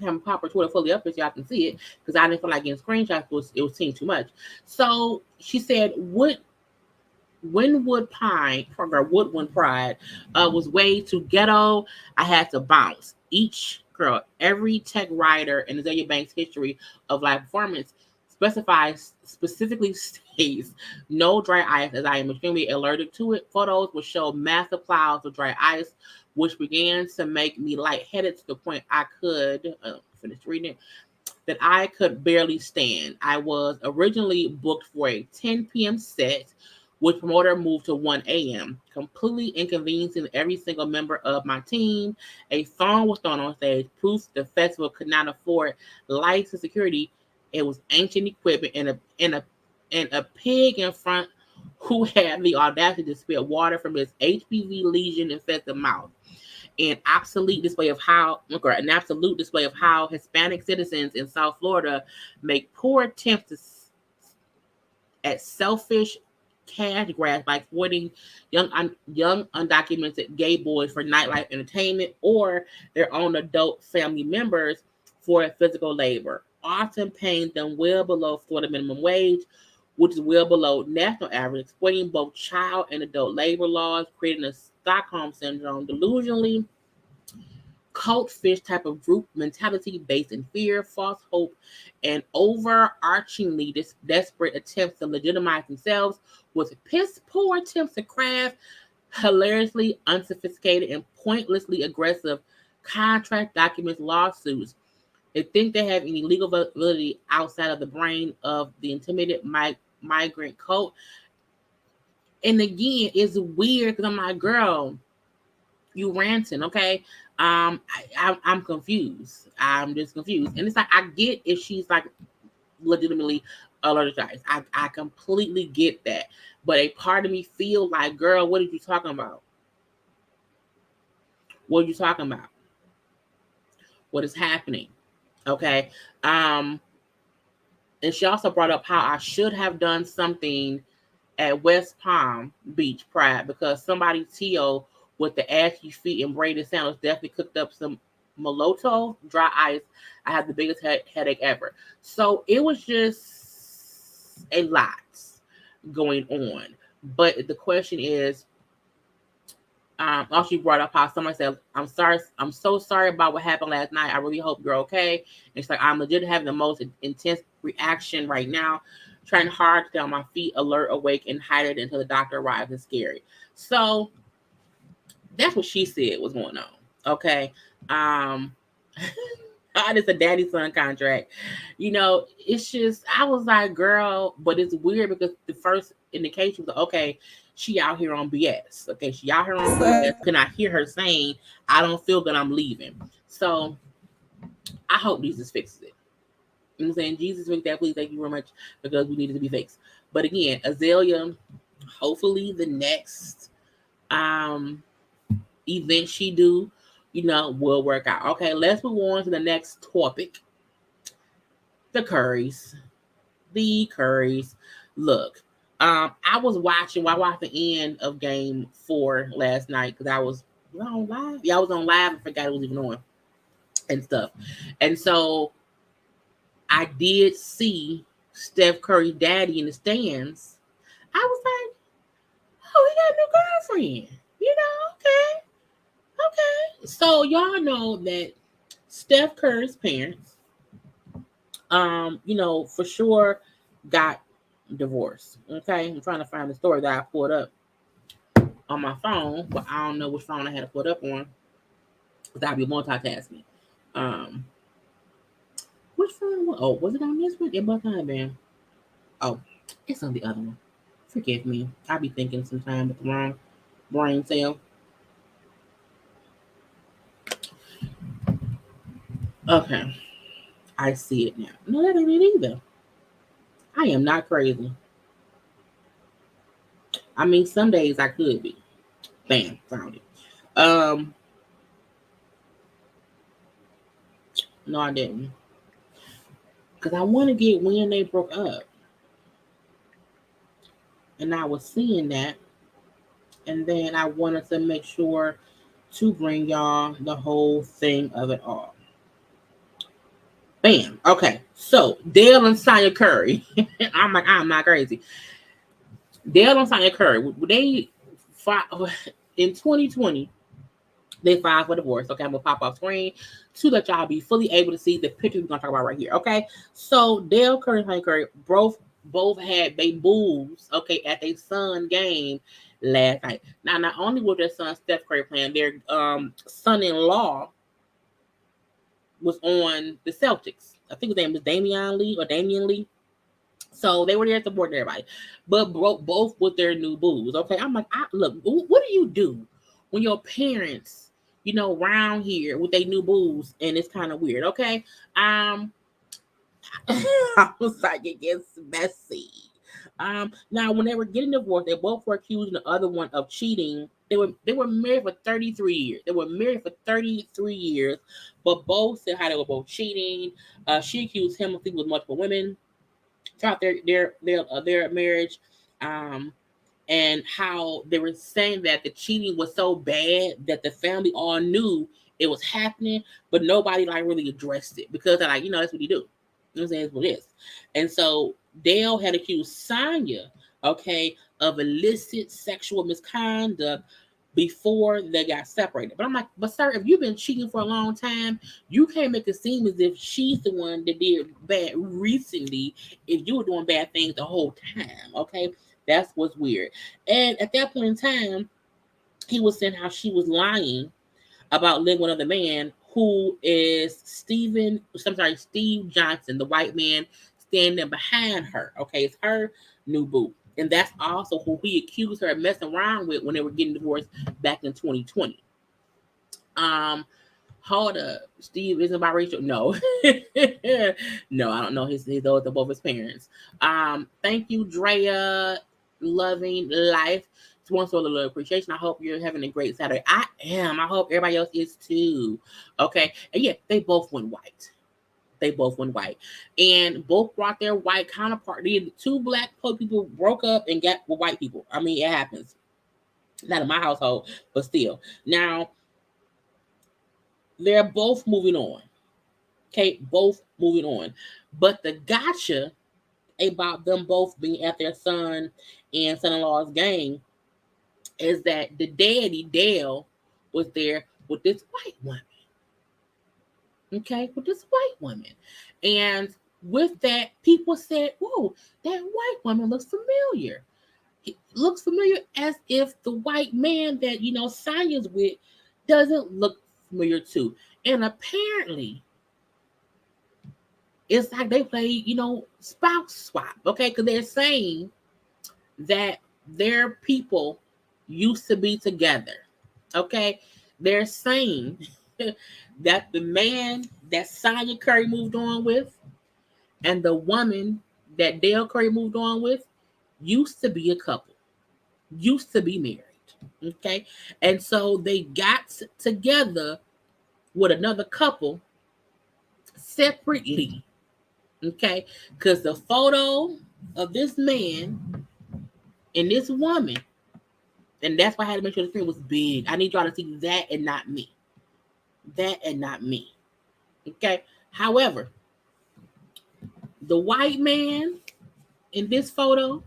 I haven't popped her Twitter fully up as y'all can see it because I didn't feel like getting screenshots. It was seeing too much. So she said, Winwood Pine or Woodwind Pride was way too ghetto. I had to bounce. Every tech writer in Azealia Banks' history of live performance specifically states no dry ice, as I am extremely allergic to it. Photos would show massive clouds of dry ice, which began to make me lightheaded to the point I could finish reading it that I could barely stand. I was originally booked for a 10 p.m. set, which promoter moved to 1 a.m., completely inconveniencing every single member of my team. A phone was thrown on stage, proof the festival could not afford lights and security. It was ancient equipment and a pig in front who had the audacity to spit water from his HPV lesion infested mouth. An absolute display of how Hispanic citizens in South Florida make poor attempts at selfish cash grabs by exploiting young undocumented gay boys for nightlife entertainment or their own adult family members for physical labor, often paying them well below Florida minimum wage, which is well below national average, exploiting both child and adult labor laws, creating a Stockholm syndrome, delusionally cult fish type of group mentality based in fear, false hope, and overarchingly desperate attempts to legitimize themselves with piss poor attempts to craft hilariously unsophisticated and pointlessly aggressive contract documents lawsuits. They think they have any legal validity outside of the brain of the intimidated migrant cult. And again, it's weird because I'm like, girl, you ranting, okay? I'm confused. I'm just confused, and it's like I get if she's like legitimately allergized. I completely get that, but a part of me feel like, girl, what are you talking about? What are you talking about? What is happening? Okay. And she also brought up how I should have done something at West Palm Beach Pride because somebody Tio with the ashy feet and braided sandals definitely cooked up some Moloto dry ice. I had the biggest headache ever. So it was just a lot going on. But the question is, also she brought up how somebody said, I'm so sorry about what happened last night. I really hope you're okay. And it's like, I'm legit having the most intense reaction right now, trying hard to stay on my feet, alert, awake, and hydrated until the doctor arrives. It's scary. So that's what she said was going on. Okay. Um, it's a daddy son contract. It's just, I was like, girl, but it's weird because the first indication was, okay, she out here on BS. Okay, she out here on BS. Can I hear her saying, I don't feel good, I'm leaving? So I hope Jesus fixes it. You know what I'm saying? Jesus, fix that, please. Thank you very much because we needed to be fixed. But again, Azealia, hopefully the next event she do, will work out. Okay, let's move on to the next topic. The Currys. The Currys. Look, I was watching. I watched the end of Game 4 last night because I was on live. Yeah, I was on live. I forgot it was even on and stuff. And so I did see Steph Curry's daddy in the stands, I was like, oh, he got a new girlfriend. Okay. Okay. So y'all know that Steph Curry's parents, for sure got divorced. Okay. I'm trying to find the story that I pulled up on my phone, but I don't know which phone I had to put up on. Because I'll be multitasking. Um, which phone? Was it on this one? It must not have been. Oh, it's on the other one. Forgive me. I be thinking sometimes with the wrong brain cell. Okay, I see it now. No, that ain't it either. I am not crazy. I mean, some days I could be. Bam, found it. Um, no, I didn't. Because I want to get when they broke up. And I was seeing that. And then I wanted to make sure to bring y'all the whole thing of it all. Bam. Okay. So Dale and Sonya Curry. I'm not crazy. Dale and Sonya Curry. They fought in 2020. They filed for divorce. Okay, I'm gonna pop off screen so that y'all be fully able to see the picture we're gonna talk about right here. Okay. So Dale Curry and Sonya Curry both had they boos, okay, at their son game last night. Now, not only was their son Steph Curry playing, their son-in-law was on the Celtics. I think his name was Damian Lee. So they were there to support everybody, but both with their new boos. Okay, I'm like, look, what do you do when your parents, around here with their new boos, and it's kind of weird. Okay, I was like, it gets messy. Now when they were getting divorced, they both were accusing the other one of cheating. They were married for 33 years. They were married for 33 years, but both said how they were both cheating. She accused him of sleeping with multiple women throughout their marriage, and how they were saying that the cheating was so bad that the family all knew it was happening, but nobody like really addressed it because they're like, that's what you do. You know what I'm saying? It's what it is. And so Dale had accused Sonya, okay, of illicit sexual misconduct before they got separated. But I'm like, but sir, if you've been cheating for a long time, you can't make it seem as if she's the one that did bad recently if you were doing bad things the whole time. Okay. That's what's weird. And at that point in time, he was saying how she was lying about living with another man who is Steve Johnson, the white man standing behind her. Okay, it's her new boo. And that's also who he accused her of messing around with when they were getting divorced back in 2020. Hold up. Steve isn't biracial? No. No, I don't know his those are both his parents. Thank you, Drea. Loving life. It's one sort of little appreciation. I hope you're having a great Saturday. I am. I hope everybody else is too. Okay. And yeah, they both went white. And both brought their white counterpart. The two black people broke up and got with white people. I mean, it happens. Not in my household, but still. Now, they're both moving on. Okay, both moving on. But the gotcha about them both being at their son and son-in-law's game is that the daddy, Dale, was there with this white woman. Okay, with this white woman. And with that, people said, whoa, that white woman looks familiar. It looks familiar as if the white man that, Sonya's with doesn't look familiar too. And apparently, it's like they play, spouse swap, okay? Because they're saying that their people used to be together, okay? They're saying that the man that Sonya Curry moved on with and the woman that Dale Curry moved on with used to be a couple, used to be married, okay? And so they got together with another couple separately. Okay, because the photo of this man and this woman, and that's why I had to make sure the screen was big. I need y'all to see that and not me. That and not me. Okay. However, the white man in this photo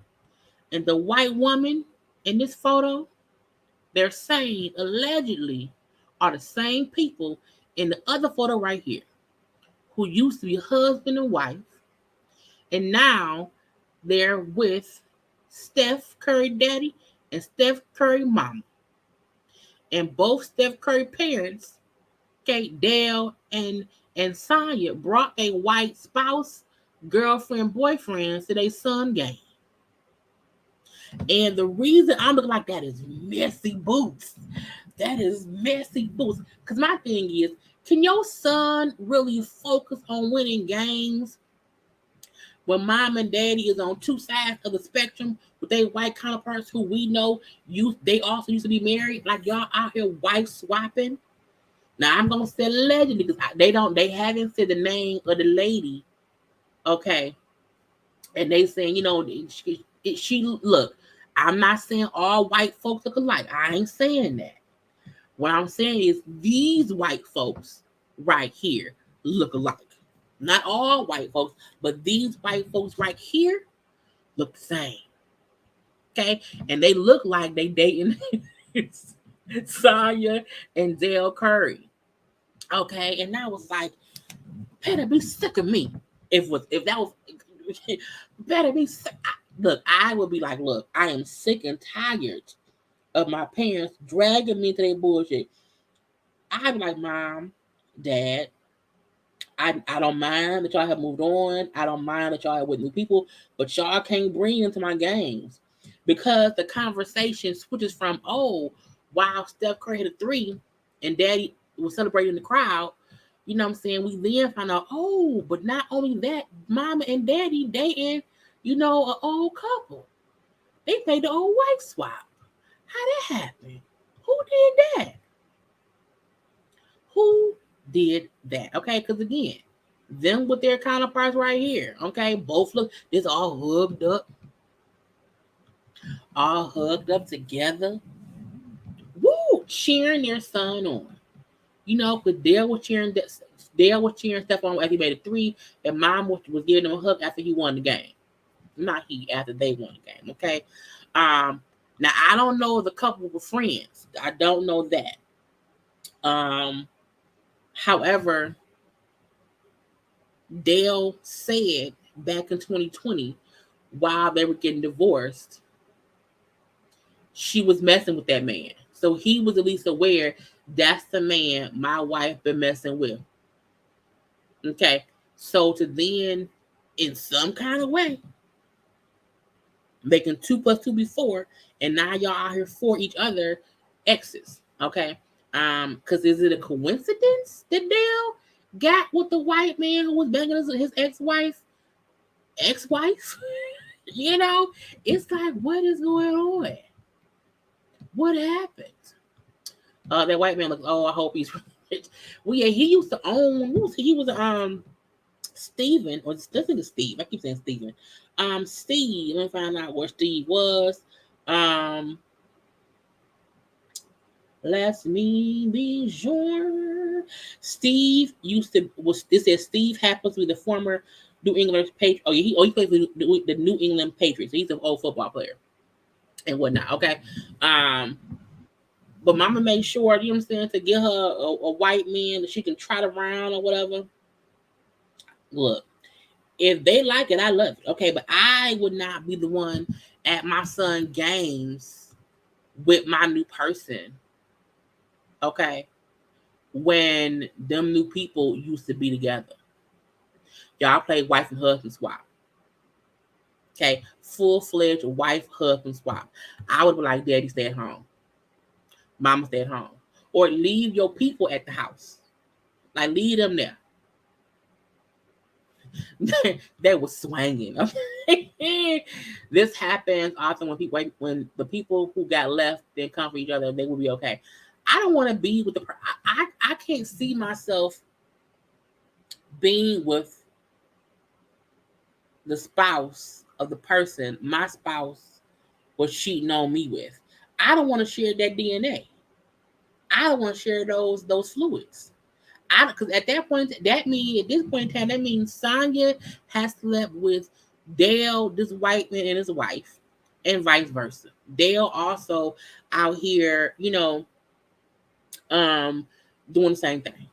and the white woman in this photo, they're saying allegedly are the same people in the other photo right here who used to be husband and wife, and now they're with Steph Curry daddy and Steph Curry mama. And both Steph Curry parents, Kate, Dale, and Sonya, brought a white spouse, girlfriend, boyfriend to their son game. And the reason I'm looking like that is messy boots. That is messy boots. Because my thing is, can your son really focus on winning games when mom and daddy is on two sides of the spectrum with their white counterparts who we know they also used to be married? Like y'all out here wife swapping. Now I'm gonna say allegedly because they haven't said the name of the lady, okay? And they saying, she look. I'm not saying all white folks look alike. I ain't saying that. What I'm saying is these white folks right here look alike. Not all white folks, but these white folks right here look the same. Okay, and they look like they dating Sonya and Dale Curry. Okay, and I was like, better be sick of me. If that was better be sick. Look, I would be like, look, I am sick and tired of my parents dragging me into their bullshit. I'd be like, Mom, Dad, I don't mind that y'all have moved on. I don't mind that y'all have with new people, but y'all can't bring into my games because the conversation switches from, oh, wow, Steph Curry hit a three and Daddy was celebrating the crowd. You know what I'm saying? We then find out, oh, but not only that, Mama and Daddy dating, an old couple. They played the old wife swap. How that happened? Who did that? Who did that? Okay, because again, them with their counterparts right here. Okay, both look, it's all hugged up together. Woo, cheering their son on. Because Dale was cheering Steph on after he made a three, and Mom was giving him a hug after he won the game. Not he, after they won the game. Okay. Now I don't know if the couple were friends. I don't know that. However, Dale said back in 2020, while they were getting divorced, she was messing with that man. So he was at least aware that's the man my wife been messing with. Okay. So to then, in some kind of way, making 2 + 2 be 4, and now y'all out here for each other exes. Okay. Because is it a coincidence that Dale got with the white man who was banging his ex-wife? It's like, what is going on? What happened? That white man looks, oh, I hope he's rich. Well, yeah, he used to own, he was Steven, or this thing is Steve. I keep saying Steven. Steve, let me find out where Steve was. Let me be sure. Steve this says Steve happens to be the former New England Patriot. Oh, yeah, he plays for the New England Patriots. He's an old football player and whatnot. Okay. But Mama made sure, you know what I'm saying, to get her a white man that she can trot around or whatever. Look, if they like it, I love it. Okay, but I would not be the one at my son games with my new person. Okay, when them new people used to be together. Y'all play wife and husband swap. Okay, full-fledged wife-husband swap. I would be like, Daddy, stay at home. Mama, stay at home. Or leave your people at the house. Like, leave them there. They were swinging. Okay? This happens often when the people who got left then come for each other, they will be okay. I don't want to be with I can't see myself being with the spouse of the person my spouse was cheating on me with. I don't want to share that DNA. I don't want to share those fluids. Because at that point, at this point in time, that means Sonya has slept with Dale, this white man and his wife, and vice versa. Dale also out here, doing the same thing.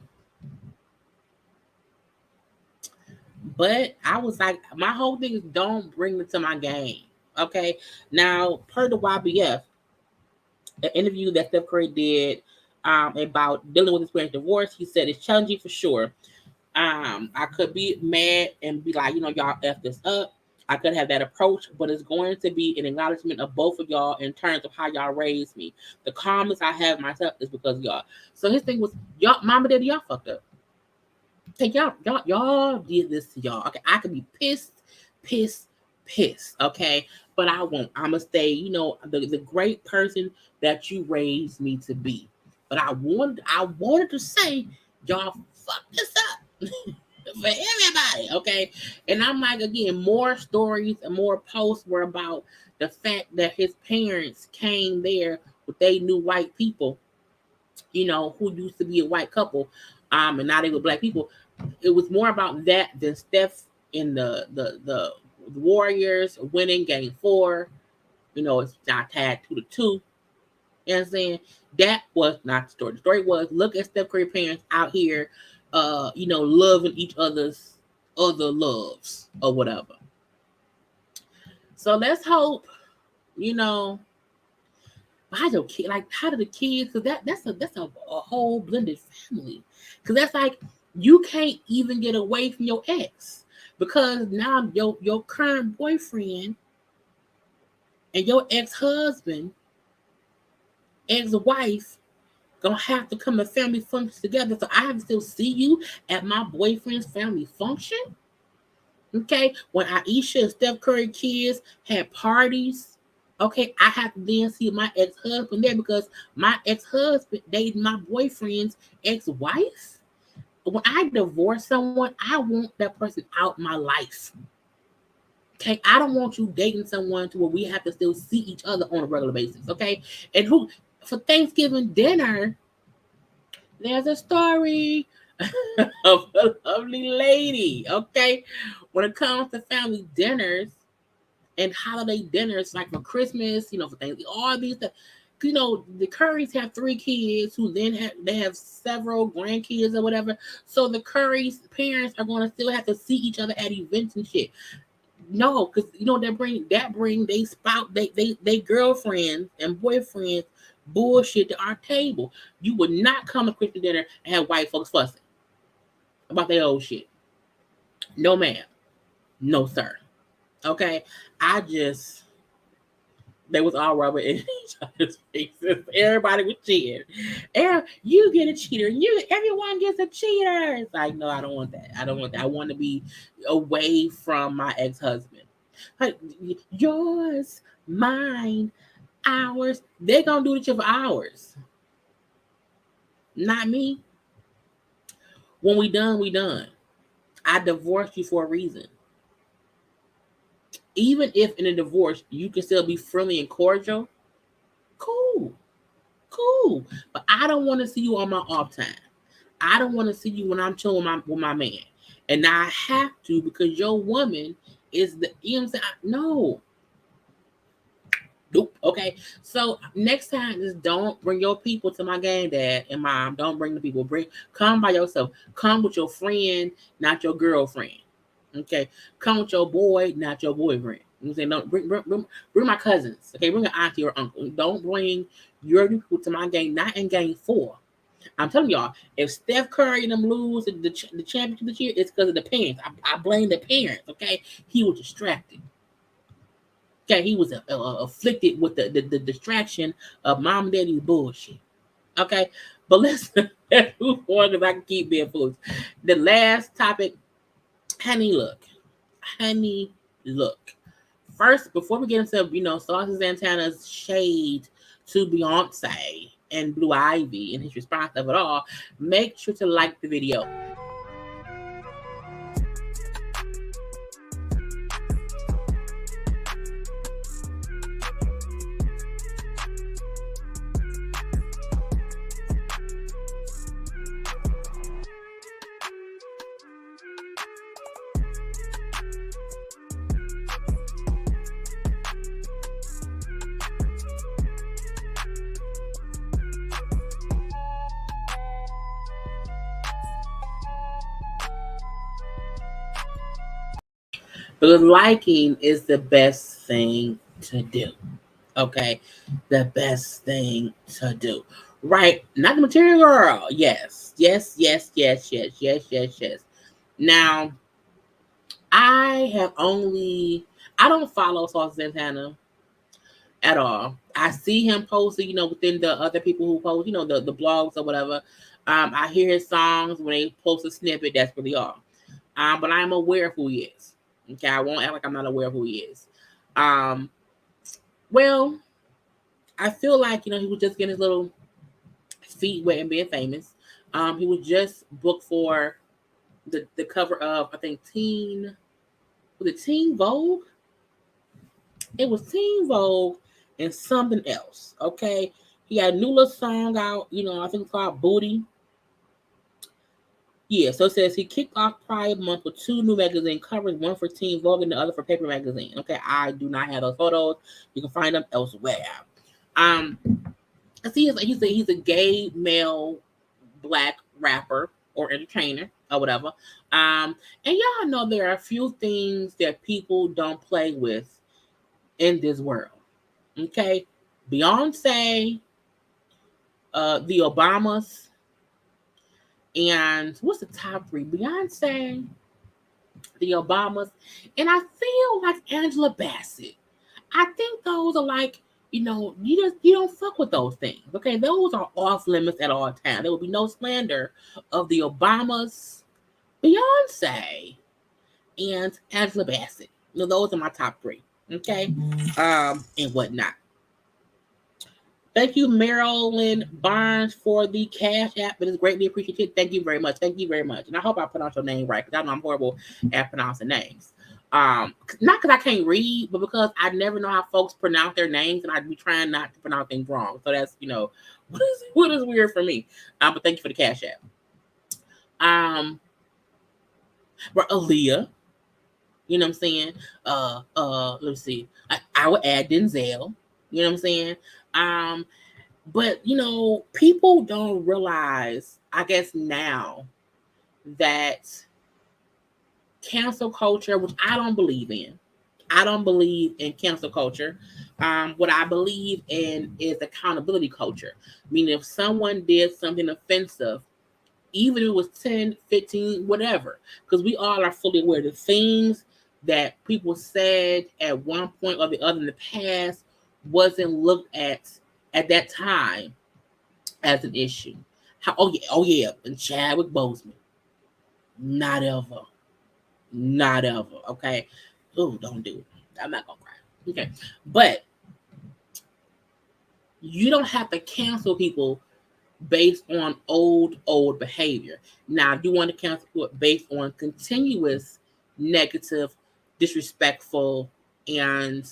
But I was like, my whole thing is don't bring it to my game. Okay. Now, per the YBF, an interview that Steph Curry did about dealing with his parents' divorce, he said it's challenging for sure. I could be mad and be like, y'all F this up. I could have that approach, but it's going to be an acknowledgement of both of y'all in terms of how y'all raised me. The calmness I have myself is because of y'all. So his thing was, y'all, mama, daddy, y'all fucked up. Hey, y'all did this to y'all. Okay, I could be pissed. Okay, but I won't. I'ma stay, the great person that you raised me to be. But I wanted to say, y'all fucked this up for everybody. Okay, and I'm like, again, more stories and more posts were about the fact that his parents came there with they new white people, who used to be a white couple, and now they were black people. It was more about that than Steph in the Warriors winning game 4. It's not tied 2-2. You know what I'm saying? That was not the story. The story was, look at Steph Curry parents out here, loving each other's other loves or whatever. So let's hope, how do the kids? Because that's a whole blended family. Because that's like, you can't even get away from your ex, because now your current boyfriend and your ex-husband, ex-wife, gonna have to come to family functions together. So I have to still see you at my boyfriend's family function. Okay, when Aisha and Steph Curry kids had parties, okay, I have to then see my ex-husband there because my ex-husband dated my boyfriend's ex-wife. When I divorce someone, I want that person out my life. Okay, I don't want you dating someone to where we have to still see each other on a regular basis. Okay, and for Thanksgiving dinner, there's a story of a lovely lady. Okay, when it comes to family dinners and holiday dinners, like for Christmas, for Thanksgiving, all these stuff. The Currys have 3 kids who then have several grandkids or whatever. So the Currys' parents are going to still have to see each other at events and shit. No, because that bring they girlfriends and boyfriends bullshit to our table. You would not come to Christmas dinner and have white folks fussing about their old shit. No, ma'am. No, sir. Okay, they was all rubbing in each other's faces. Everybody was cheating. And you get a cheater. Everyone gets a cheater. It's like, no, I don't want that. I want to be away from my ex-husband. Like, yours, mine, ours. They're going to do the shit for hours. Not me. When we done, we done. I divorced you for a reason. Even if in a divorce you can still be friendly and cordial, cool. But I don't want to see you on my off time. I don't want to see you when I'm chilling with my man. And now I have to, because your woman is no. Nope. Okay. So next time, just don't bring your people to my game, Dad and Mom. Don't bring the people. Come by yourself. Come with your friend, not your girlfriend. Okay, come with your boy, not your boyfriend. I'm saying, don't bring my cousins. Okay, bring an auntie or uncle. Don't bring your people to my game. Not in game 4. I'm telling y'all, if Steph Curry and them lose the championship this year, it's because of the parents. I blame the parents. Okay, he was distracted. Okay, he was afflicted with the distraction of mom and daddy's bullshit. Okay, but let's move on if I can keep being foolish. The last topic. Honey look. First, before we get into, Saucy Santana's shade to Beyonce and Blue Ivy and his response of it all, make sure to like the video. Because liking is the best thing to do. Okay, the best thing to do. Right, not the material girl. Yes, yes, yes, yes, yes, yes, yes, yes. Now, I don't follow Saucy Santana at all. I see him posting, within the other people who post, the blogs or whatever. I hear his songs when they post a snippet. That's really all. But I'm aware of who he is. Okay, I won't act like I'm not aware of who he is. Um, well, I feel like he was just getting his little feet wet and being famous. He was just booked for the cover of, I think, Teen Vogue. It was Teen Vogue and something else. Okay, he had a new little song out. I think it's called Booty. Yeah, so it says he kicked off Pride Month with two new magazine covers, one for Teen Vogue and the other for Paper Magazine. Okay, I do not have those photos. You can find them elsewhere. Um, I see he's a gay male black rapper or entertainer or whatever. And y'all know there are a few things that people don't play with in this world. Okay, Beyonce, the Obamas, and what's the top three? Beyonce, the Obamas, and I feel like Angela Bassett. I think those are like, you don't fuck with those things. Okay, those are off limits at all times. There will be no slander of the Obamas, Beyonce, and Angela Bassett. Those are my top three. Okay, and whatnot. Thank you, Marilyn Barnes, for the Cash App. It is greatly appreciated. Thank you very much. Thank you very much. And I hope I pronounced your name right, because I know I'm horrible at pronouncing names. Not because I can't read, but because I never know how folks pronounce their names, and I'd be trying not to pronounce things wrong. So that's what is weird for me. But thank you for the Cash App. But Aaliyah, you know what I'm saying? Let's see. I would add Denzel. You know what I'm saying? But people don't realize, I guess now, that cancel culture, which I don't believe in. I don't believe in cancel culture. What I believe in is accountability culture. Meaning if someone did something offensive, even if it was 10, 15, whatever, because we all are fully aware the things that people said at one point or the other in the past wasn't looked at that time as an issue. Oh yeah, and Chadwick Boseman. Not ever. Not ever. Okay. Oh, don't do it. I'm not gonna cry. Okay. But you don't have to cancel people based on old behavior. Now, if you want to cancel people based on continuous negative, disrespectful, and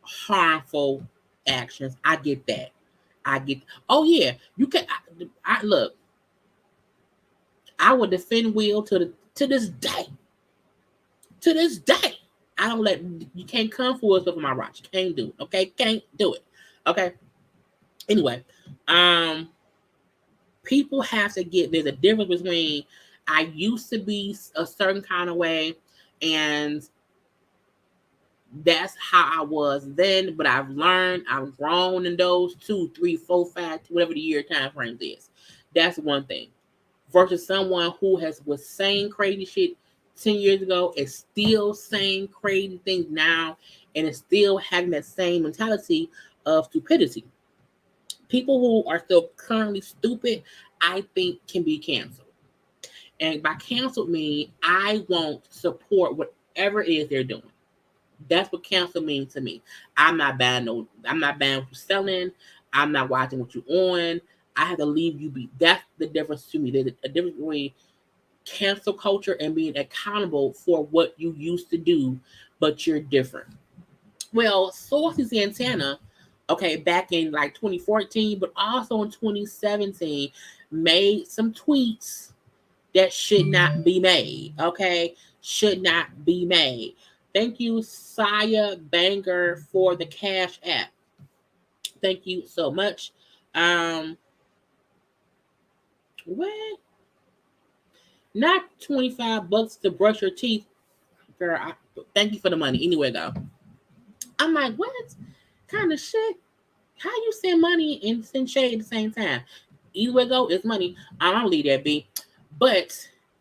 harmful actions, I get that. Oh yeah, you can. I look. I would defend Will to this day. To this day, I don't let you can't come for us with my rocks. You can't do it. Okay, can't do it. Okay. Anyway, people have to get. There's a difference between I used to be a certain kind of way, and that's how I was then. But I've learned. I've grown in those 2, 3, 4, 5, whatever the year time frame is. That's one thing. Versus someone who was saying crazy shit 10 years ago is still saying crazy things now and is still having that same mentality of stupidity. People who are still currently stupid, I think, can be canceled. And by canceled mean I won't support whatever it is they're doing. That's what cancel means to me. I'm not buying what you're selling. I'm not watching what you're on. I have to leave you be. That's the difference to me. There's a difference between cancel culture and being accountable for what you used to do, but you're different. Well, Saucy Santana, okay, back in like 2014, but also in 2017, made some tweets that should not be made. Okay, should not be made. Thank you, Saya Banger, for the Cash App. Thank you so much. What? Not $25 to brush your teeth, girl. Thank you for the money. Anyway, though, I'm like, what kind of shit? How you send money and send shade at the same time? Either way go, it's money. I'm gonna leave that be. But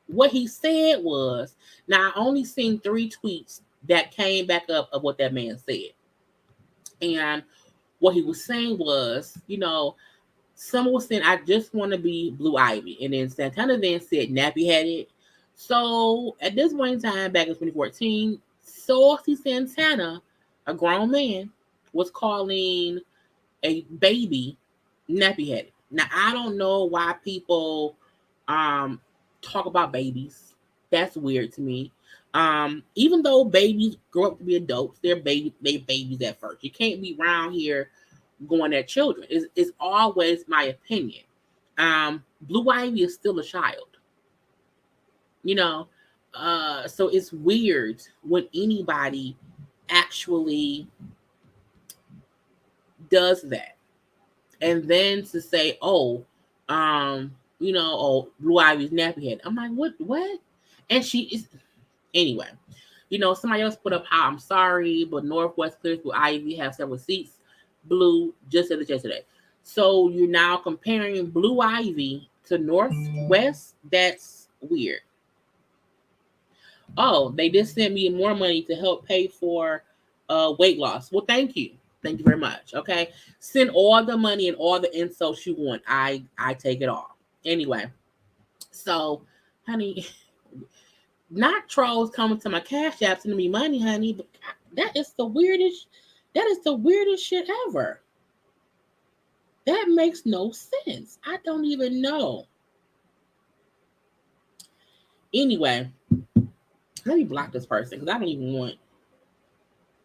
what he said was, now I only seen 3 tweets that came back up of what that man said. And what he was saying was, someone was saying, I just want to be Blue Ivy. And then Santana then said nappy headed. So at this point in time, back in 2014, Saucy Santana, a grown man, was calling a baby nappy headed. Now I don't know why people talk about babies. That's weird to me. Even though babies grow up to be adults, they're babies at first. You can't be around here going at children. It's always my opinion. Blue Ivy is still a child. You know, so it's weird when anybody actually does that. And then to say, oh, Blue Ivy's nappy head. I'm like, what? And she is, anyway. Somebody else put up how I'm sorry, but Northwest Clears Blue Ivy have several seats. Blue just said it yesterday. So you're now comparing Blue Ivy to Northwest? That's weird. Oh, they just sent me more money to help pay for weight loss. Well, thank you. Thank you very much. Okay. Send all the money and all the insults you want. I take it all. Anyway, so honey, not trolls coming to my cash app sending me money, honey, but that is the weirdest shit ever. That makes no sense. I don't even know. Anyway, let me block this person because I don't even want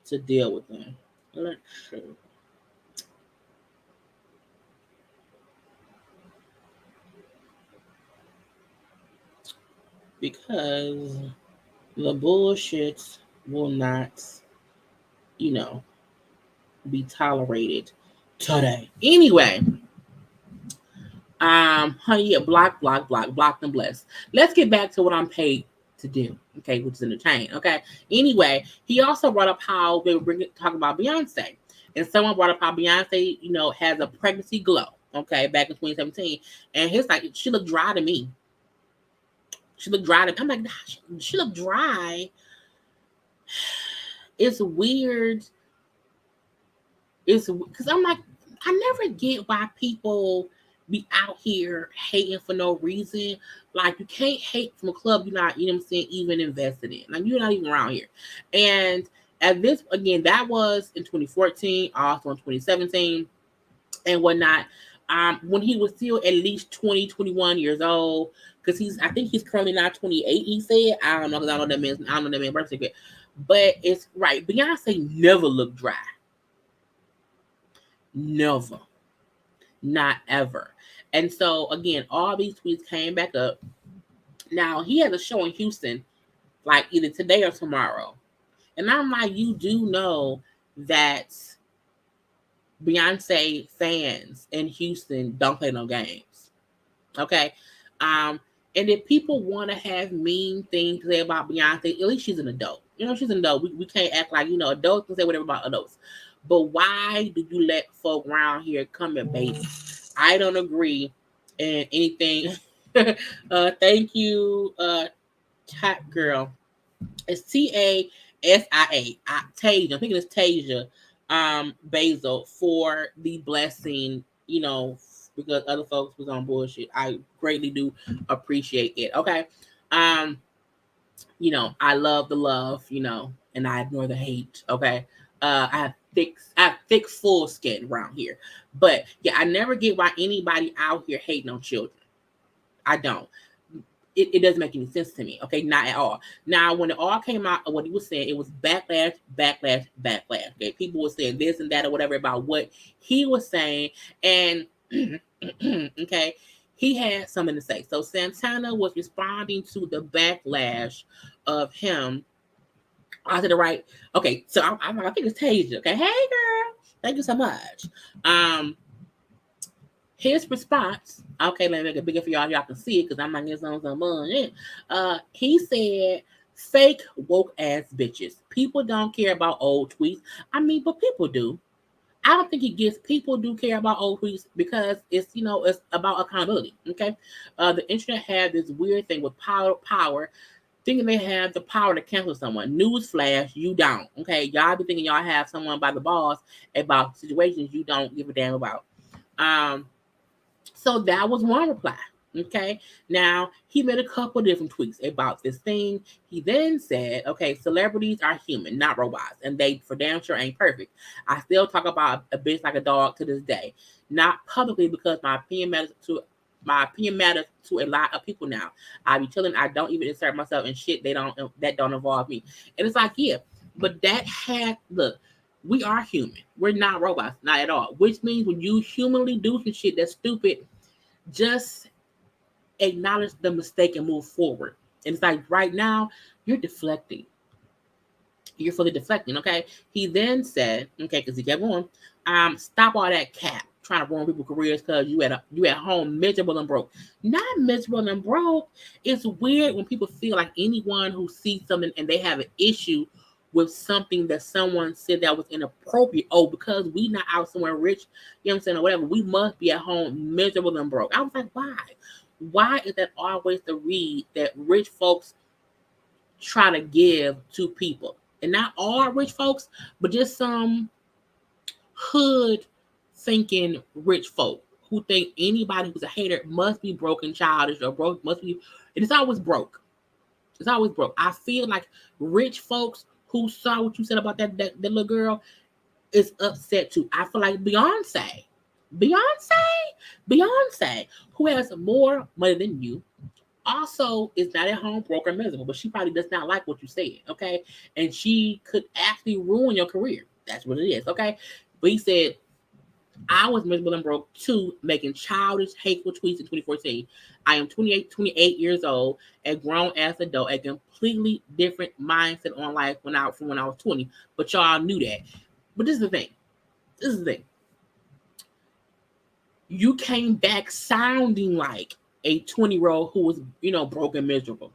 to deal with them. Let's see. Because the bullshit will not, be tolerated today. Anyway, honey, yeah, block, and bless. Let's get back to what I'm paid to do, okay, which is entertain, okay? Anyway, he also brought up how they were talking about Beyonce. And someone brought up how Beyonce, has a pregnancy glow, okay, back in 2017. And he's like, she looked dry to me. She looked dry to me. I'm like, gosh, she looked dry. It's weird. It's because I'm like, I never get why people be out here hating for no reason. Like, you can't hate from a club you're not, even invested in. Like, you're not even around here. And at this, again, that was in 2014, also in 2017 and whatnot. When he was still at least 20, 21 years old, because I think he's currently now 28, he said. I don't know, because I don't know that man's birth certificate. But it's right. Beyonce never looked dry. Never. Not ever. And so, again, all these tweets came back up. Now, he has a show in Houston, like either today or tomorrow. And I'm like, you do know that Beyonce fans in Houston don't play no games. Okay? And if people want to have mean things to say about Beyonce, at least she's an adult. She's an adult. We can't act like, adults can say whatever about adults. But why do you let folk around here come at babies? I don't agree in anything. Thank you, chat girl. It's Tasia. Tasia. I'm thinking it's Tasia. Basil for the blessing. Because other folks was on bullshit. I greatly do appreciate it. Okay. I love the love. And I ignore the hate. Okay. I have thick, full skin around here. But yeah, I never get why anybody out here hating on children. I don't. It doesn't make any sense to me. Okay, not at all. Now, when it all came out, what he was saying, it was backlash. Okay, people were saying this and that or whatever about what he was saying, and okay, he had something to say. So Santana was responding to the backlash of him. I said it right. Okay, so I think it's Tasia. Okay, hey girl, thank you so much. His response, okay, let me make it bigger for y'all. Y'all can see it because I'm not getting some money. He said Fake woke ass bitches. People don't care about old tweets. I mean, but people do. I don't think it gets people do care about old tweets because it's about accountability. Okay, the internet had this weird thing with power, thinking they have the power to cancel someone. Newsflash, you don't. Okay, y'all be thinking y'all have someone by the balls about situations you don't give a damn about. Um, so that was one reply. Okay. Now he made a couple different tweets about this thing. He then said, okay, celebrities are human, not robots, and they for damn sure ain't perfect. I still talk about a bitch like a dog to this day. Not publicly because my opinion matters to a lot of people now. I be telling I don't even insert myself in shit that don't involve me. And it's like, yeah, but that had look, we are human. We're not robots, not at all. Which means when you humanly do some shit that's stupid, just acknowledge the mistake and move forward. And it's like right now, you're deflecting. You're fully deflecting, okay? He then said, okay, because he kept going, stop all that cap trying to ruin people's careers because you at home miserable and broke. Not miserable and broke. It's weird when people feel like anyone who sees something and they have an issue with something that someone said that was inappropriate. Oh, because we not out somewhere rich, you know what I'm saying, or whatever, we must be at home miserable and broke. I was like, why? Why is that always the read that rich folks try to give to people? And not all rich folks, but just some hood thinking rich folk who think anybody who's a hater must be broken, childish, or broke, must be, and it's always broke. It's always broke. I feel like rich folks who saw what you said about that little girl is upset too. I feel like Beyonce, Beyonce, who has more money than you, also is not at home broke or miserable, but she probably does not like what you said, okay? And she could actually ruin your career. That's what it is, okay? But he said, I was miserable and broke too, making childish, hateful tweets in 2014. I am 28 years old, a grown ass adult, a completely different mindset on life from when I was 20. But y'all knew that. But this is the thing. This is the thing. You came back sounding like a 20-year-old who was, broken miserable.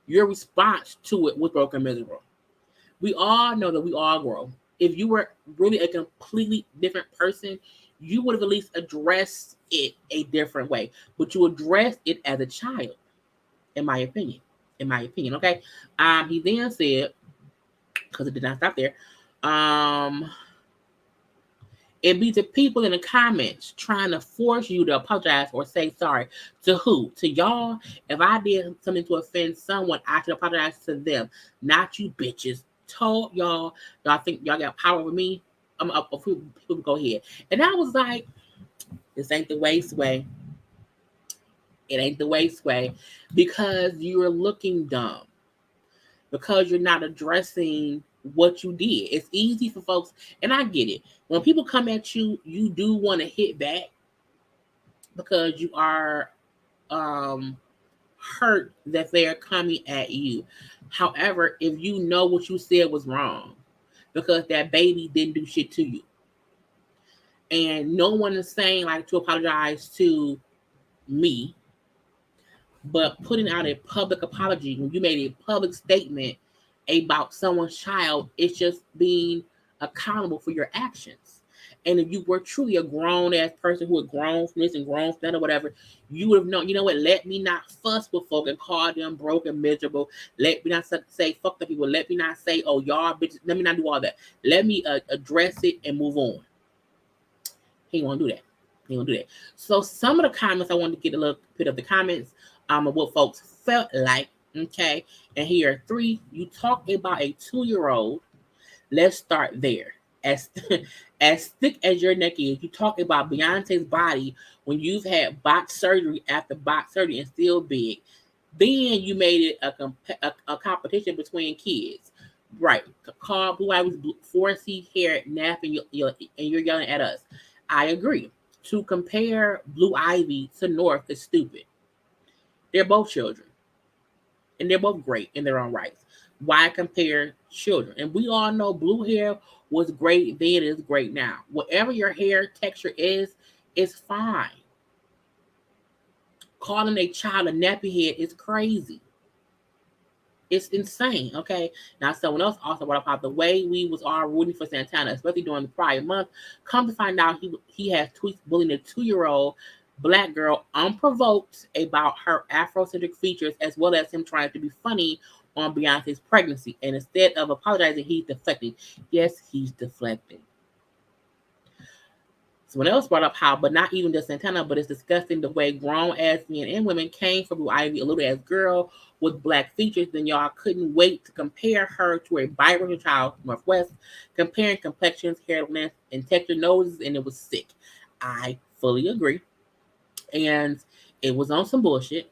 Your response to it was broken miserable. We all know that we all grow. If you were really a completely different person, you would have at least addressed it a different way. But you addressed it as a child, in my opinion. In my opinion, okay? He then said, because it did not stop there, it be the people in the comments trying to force you to apologize or say sorry. To who? To y'all? If I did something to offend someone, I should apologize to them, not you bitches. Told y'all think y'all got power over me? I'm up. People go ahead. And I was like, this ain't the waste way. It ain't the waste way because you're looking dumb. Because you're not addressing what you did. It's easy for folks, and I get it. When people come at you, you do want to hit back because you are hurt that they're coming at you. However, if you know what you said was wrong, because that baby didn't do shit to you, and no one is saying like to apologize to me, but putting out a public apology when you made a public statement about someone's child, it's just being accountable for your actions. And if you were truly a grown ass person who had grown from this and grown from that or whatever, you would have known, you know what, let me not fuss with folk and call them broke and miserable. Let me not say fuck the people. Let me not say, oh, y'all bitches. Let me not do all that. Let me address it and move on. He won't do that. He won't do that. So some of the comments, I wanted to get a little bit of the comments of what folks felt like. Okay. And here are three. You talk about a 2-year-old. Let's start there. As as thick as your neck is, you talk about Beyonce's body when you've had botched surgery after botched surgery and still big. Then you made it a competition between kids. Right. Call Blue Ivy's 4C hair napping and you're yelling at us. I agree. To compare Blue Ivy to North is stupid. They're both children. And they're both great in their own rights. Why compare children? And we all know blue hair was great then, is great now. Whatever your hair texture is fine. Calling a child a nappy head is crazy. It's insane, okay? Now, someone else also brought up how the way we was all rooting for Santana, especially during the prior month, come to find out he has tweets bullying a 2-year-old black girl unprovoked about her Afrocentric features, as well as him trying to be funny on Beyonce's pregnancy. And instead of apologizing, he's deflecting. Yes, he's deflecting. Someone else brought up how, but not even just Santana, but it's disgusting the way grown ass men and women came for Blue Ivy, a little ass girl with black features. Then y'all couldn't wait to compare her to a biracial child from Northwest, comparing complexions, hair length, and texture noses, and it was sick. I fully agree. And it was on some bullshit,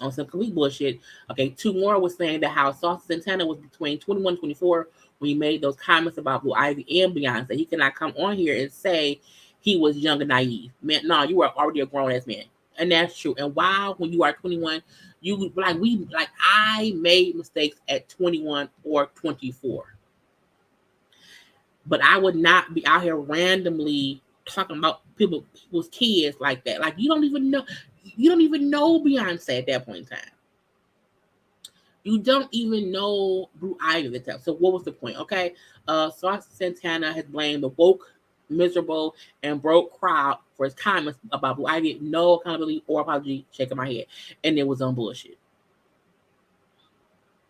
on some complete bullshit. Okay, two more was saying that how Saucy Santana was between 21 and 24 when he made those comments about Blue Ivy and Beyonce. He cannot come on here and say he was young and naive. Man, no, you are already a grown ass man. And that's true. And why, when you are 21, you like I made mistakes at 21 or 24. But I would not be out here randomly talking about people's kids like that. Like you don't even know Beyonce at that point in time. You don't even know Blue Ivy at the time. So what was the point? Okay. Saucy Santana has blamed the woke, miserable, and broke crowd for his comments about Blue Ivy. No accountability or apology, shaking my head. And it was on bullshit.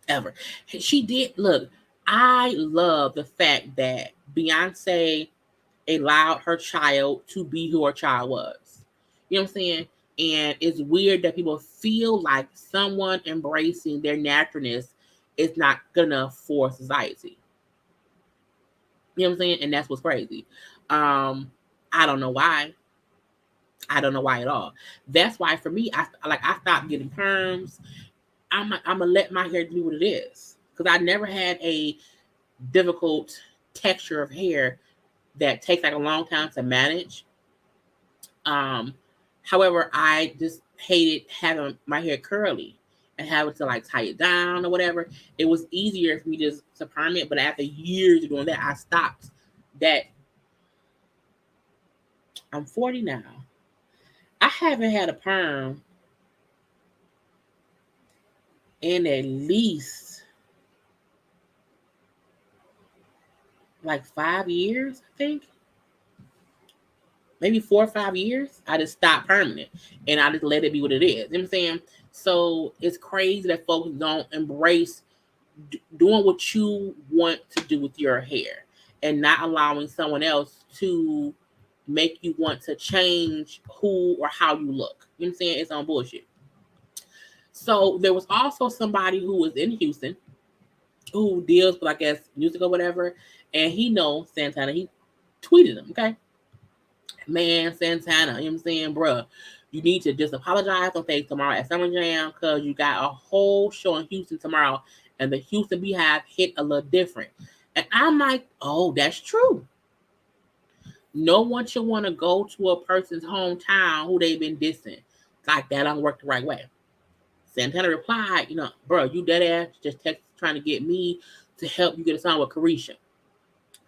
Ever. She did look, I love the fact that Beyonce allowed her child to be who her child was. You know what I'm saying? And it's weird that people feel like someone embracing their naturalness is not good enough for society. You know what I'm saying? And that's what's crazy. I don't know why. I don't know why at all. That's why for me, I stopped getting perms. I'm gonna let my hair do what it is because I never had a difficult texture of hair that takes like a long time to manage. Um, However, I just hated having my hair curly and having to like tie it down or whatever. It was easier for me just to perm it, but after years of doing that, I stopped that. I'm 40 now. I haven't had a perm in at least like 5 years, I think. Maybe 4 or 5 years. I just stopped perming it and I just let it be what it is. You know what I'm saying? So it's crazy that folks don't embrace doing what you want to do with your hair and not allowing someone else to make you want to change who or how you look. You know what I'm saying? It's on bullshit. So there was also somebody who was in Houston who deals with, I guess, music or whatever, and he knows Santana. He tweeted him, okay? Man, Santana, you know what I'm saying? Bruh, you need to just apologize on stage tomorrow at Summer Jam because you got a whole show in Houston tomorrow, and the Houston Beehive hit a little different. And I'm like, oh, that's true. No one should want to go to a person's hometown who they've been dissing. Like that don't work the right way. Santana replied, bro, you dead ass just text trying to get me to help you get a song with Carisha.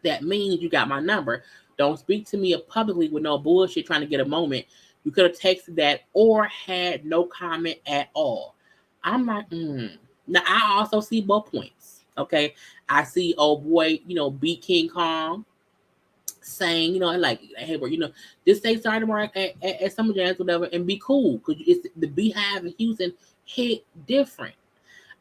That means you got my number. Don't speak to me publicly with no bullshit trying to get a moment. You could have texted that or had no comment at all. I'm like, Now, I also see both points, okay? I see old boy, beat King Kong saying, like, hey, bro, just say sorry tomorrow at Summer Jams, whatever, and be cool because it's the Beehive in Houston hit different.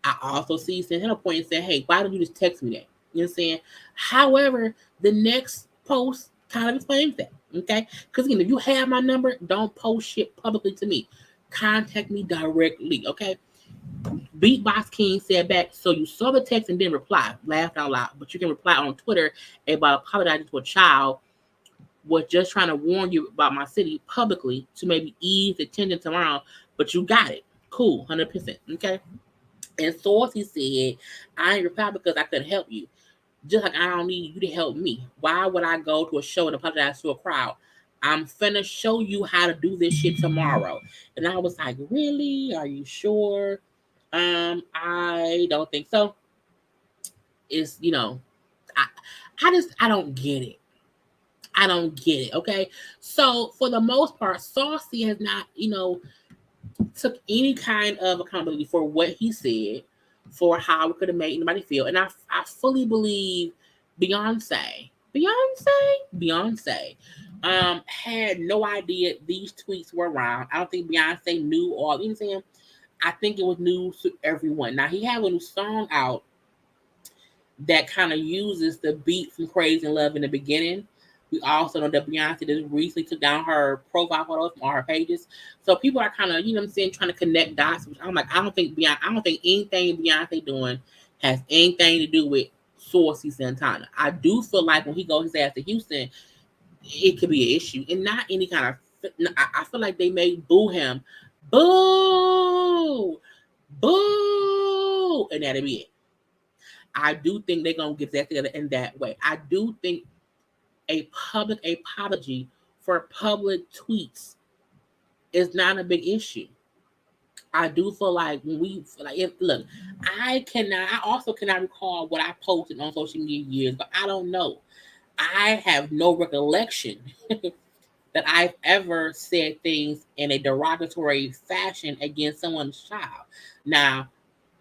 I also see Santana point and say, hey, why don't you just text me that? You know what I'm saying? However, the next post kind of explains that, okay? Because again, if you have my number, don't post shit publicly to me. Contact me directly, okay? Beatbox King said back, so you saw the text and didn't reply. Laughed out loud. But you can reply on Twitter about apologizing to a child was just trying to warn you about my city publicly to maybe ease the tension tomorrow, but you got it. Cool, 100%, okay? And Saucy said, I ain't reply because I couldn't help you. Just like I don't need you to help me. Why would I go to a show and apologize to a crowd? I'm finna show you how to do this shit tomorrow. And I was like, really? Are you sure? I don't think so. It's, I don't get it. I don't get it, okay? So for the most part, Saucy has not, took any kind of accountability for what he said for how it could have made anybody feel. And I fully believe Beyonce, Beyonce, had no idea these tweets were around. I don't think Beyonce knew all. You know what I'm saying? I think it was news to everyone. Now he had a new song out that kind of uses the beat from Crazy in Love in the beginning. We also know that Beyonce just recently took down her profile photos from all her pages. So people are kind of, you know what I'm saying, trying to connect dots. I'm like, I don't think anything Beyonce doing has anything to do with Saucy Santana. I do feel like when he goes his ass to Houston, it could be an issue. And not any kind of, I feel like they may boo him. Boo! Boo! And that'll be it. I do think they're gonna get that together in that way. I do think a public apology for public tweets is not a big issue. I do feel like when we look, I also cannot recall what I posted on social media years, but I don't know. I have no recollection that I've ever said things in a derogatory fashion against someone's child. Now,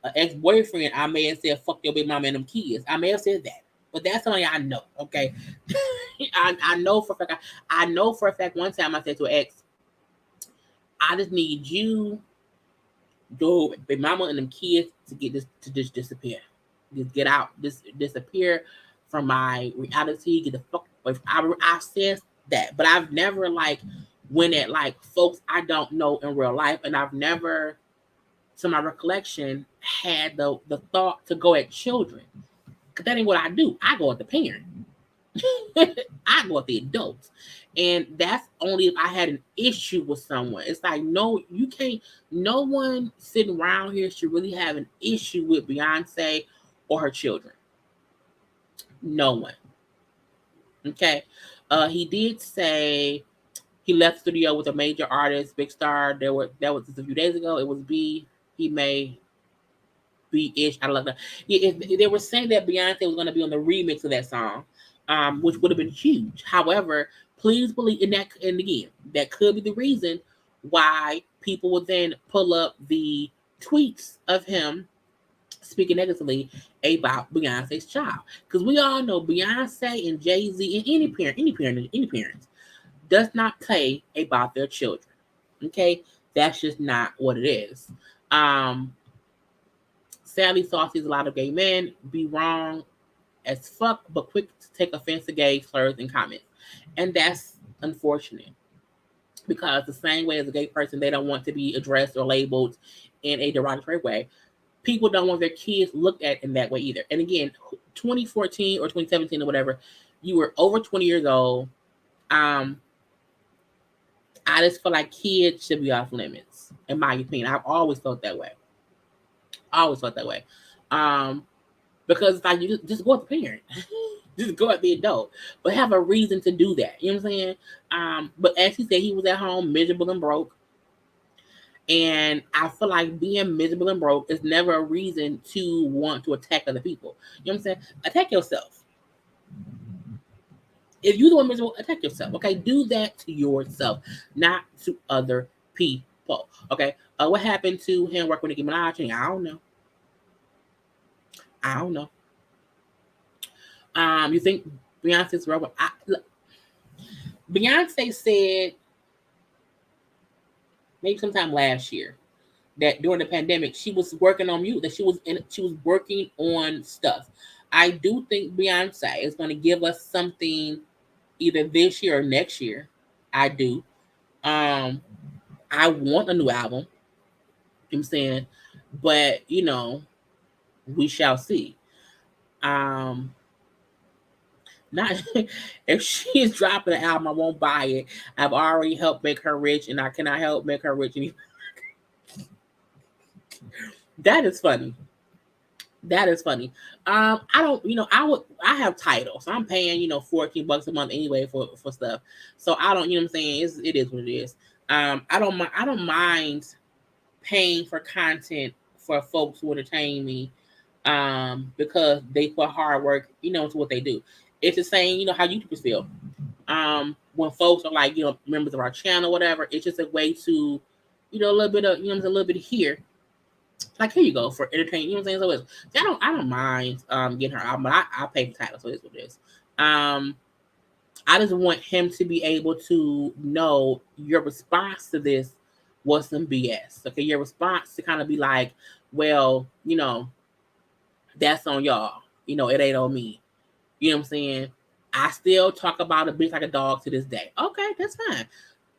an ex-boyfriend, I may have said, fuck your big mama and them kids. I may have said that. But that's something I know, okay? I know for a fact. I know for a fact one time I said to an ex, I just need you, go, big mama and them kids to just disappear. Just get out. Just disappear from my reality. Get the fuck away. I said that. But I've never went at folks I don't know in real life. And I've never, to my recollection, had the thought to go at children. Because that ain't what I do. I go at the parent. I go at the adults. And that's only if I had an issue with someone. It's like, no, you can't. No one sitting around here should really have an issue with Beyonce or her children. No one. Okay. He did say he left the studio with a major artist, big star. That was just a few days ago. It was B. He may be ish. I love that. Yeah, they were saying that Beyonce was going to be on the remix of that song, which would have been huge. However, please believe in that. And again, that could be the reason why people would then pull up the tweets of him speaking negatively about Beyonce's child, because we all know Beyonce and Jay-Z and any parent does not play about their children. Okay, that's just not what it is. Sadly, Saucy is a lot of gay men be wrong as fuck, but quick to take offense to gay slurs and comments, and that's unfortunate. Because the same way as a gay person, they don't want to be addressed or labeled in a derogatory way. People don't want their kids looked at in that way either. And again, 2014 or 2017 or whatever, you were over 20 years old. I just feel like kids should be off limits, in my opinion. I've always felt that way. Because it's like you just go at the parent. Just go at the adult. But have a reason to do that. You know what I'm saying? But as he said, he was at home miserable and broke. And I feel like being miserable and broke is never a reason to want to attack other people. You know what I'm saying? Attack yourself. If you're the one miserable, attack yourself. Okay? Do that to yourself, not to other people. Okay? What happened to him working with Nicki Minaj? I don't know. You think Beyonce's robot? Beyonce said maybe sometime last year that during the pandemic she was working on music, that she was working on stuff. I do think Beyonce is going to give us something either this year or next year. I do. I want a new album. You know what I'm saying, but we shall see. Not if she is dropping an album, I won't buy it. I've already helped make her rich, and I cannot help make her rich anymore. That is funny. I don't, I have titles. So I'm paying, $14 a month anyway for stuff. So I don't, you know what I'm saying? It is what it is. I don't mind paying for content for folks who entertain me, because they put hard work, into what they do. It's the same, how YouTubers feel. When folks are like, members of our channel, whatever, it's just a way to, a little bit of, a little bit here, like, here you go for entertainment. You know what I'm saying? So I don't mind getting her album, but I pay the title, so it's what it is. I just want him to be able to know your response to this was some BS. Okay, your response to kind of be like, well, that's on y'all. It ain't on me. You know what I'm saying? I still talk about a bitch like a dog to this day. Okay, that's fine.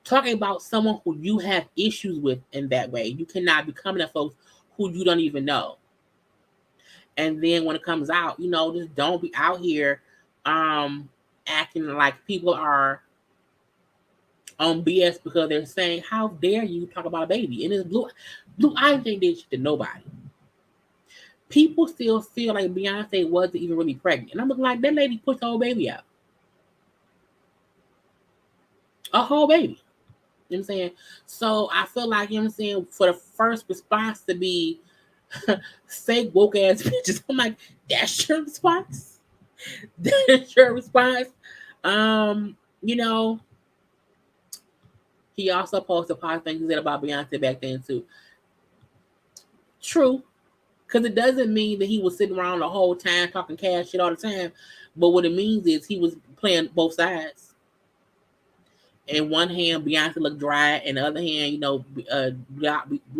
Talking about someone who you have issues with in that way. You cannot be coming at folks who you don't even know. And then when it comes out, just don't be out here acting like people are on BS because they're saying, how dare you talk about a baby? And it's Blue Ivy ain't did shit to nobody. People still feel like Beyonce wasn't even really pregnant. And I'm looking like, that lady pushed the whole baby out. A whole baby. You know what I'm saying? So I feel like, for the first response to be fake woke ass bitches, I'm like, that's your response? That's your response? You know, he also posted positive things he said about Beyonce back then too. True. Because it doesn't mean that he was sitting around the whole time talking cash shit all the time. But what it means is he was playing both sides. In one hand, Beyonce looked dry. In the other hand, Blue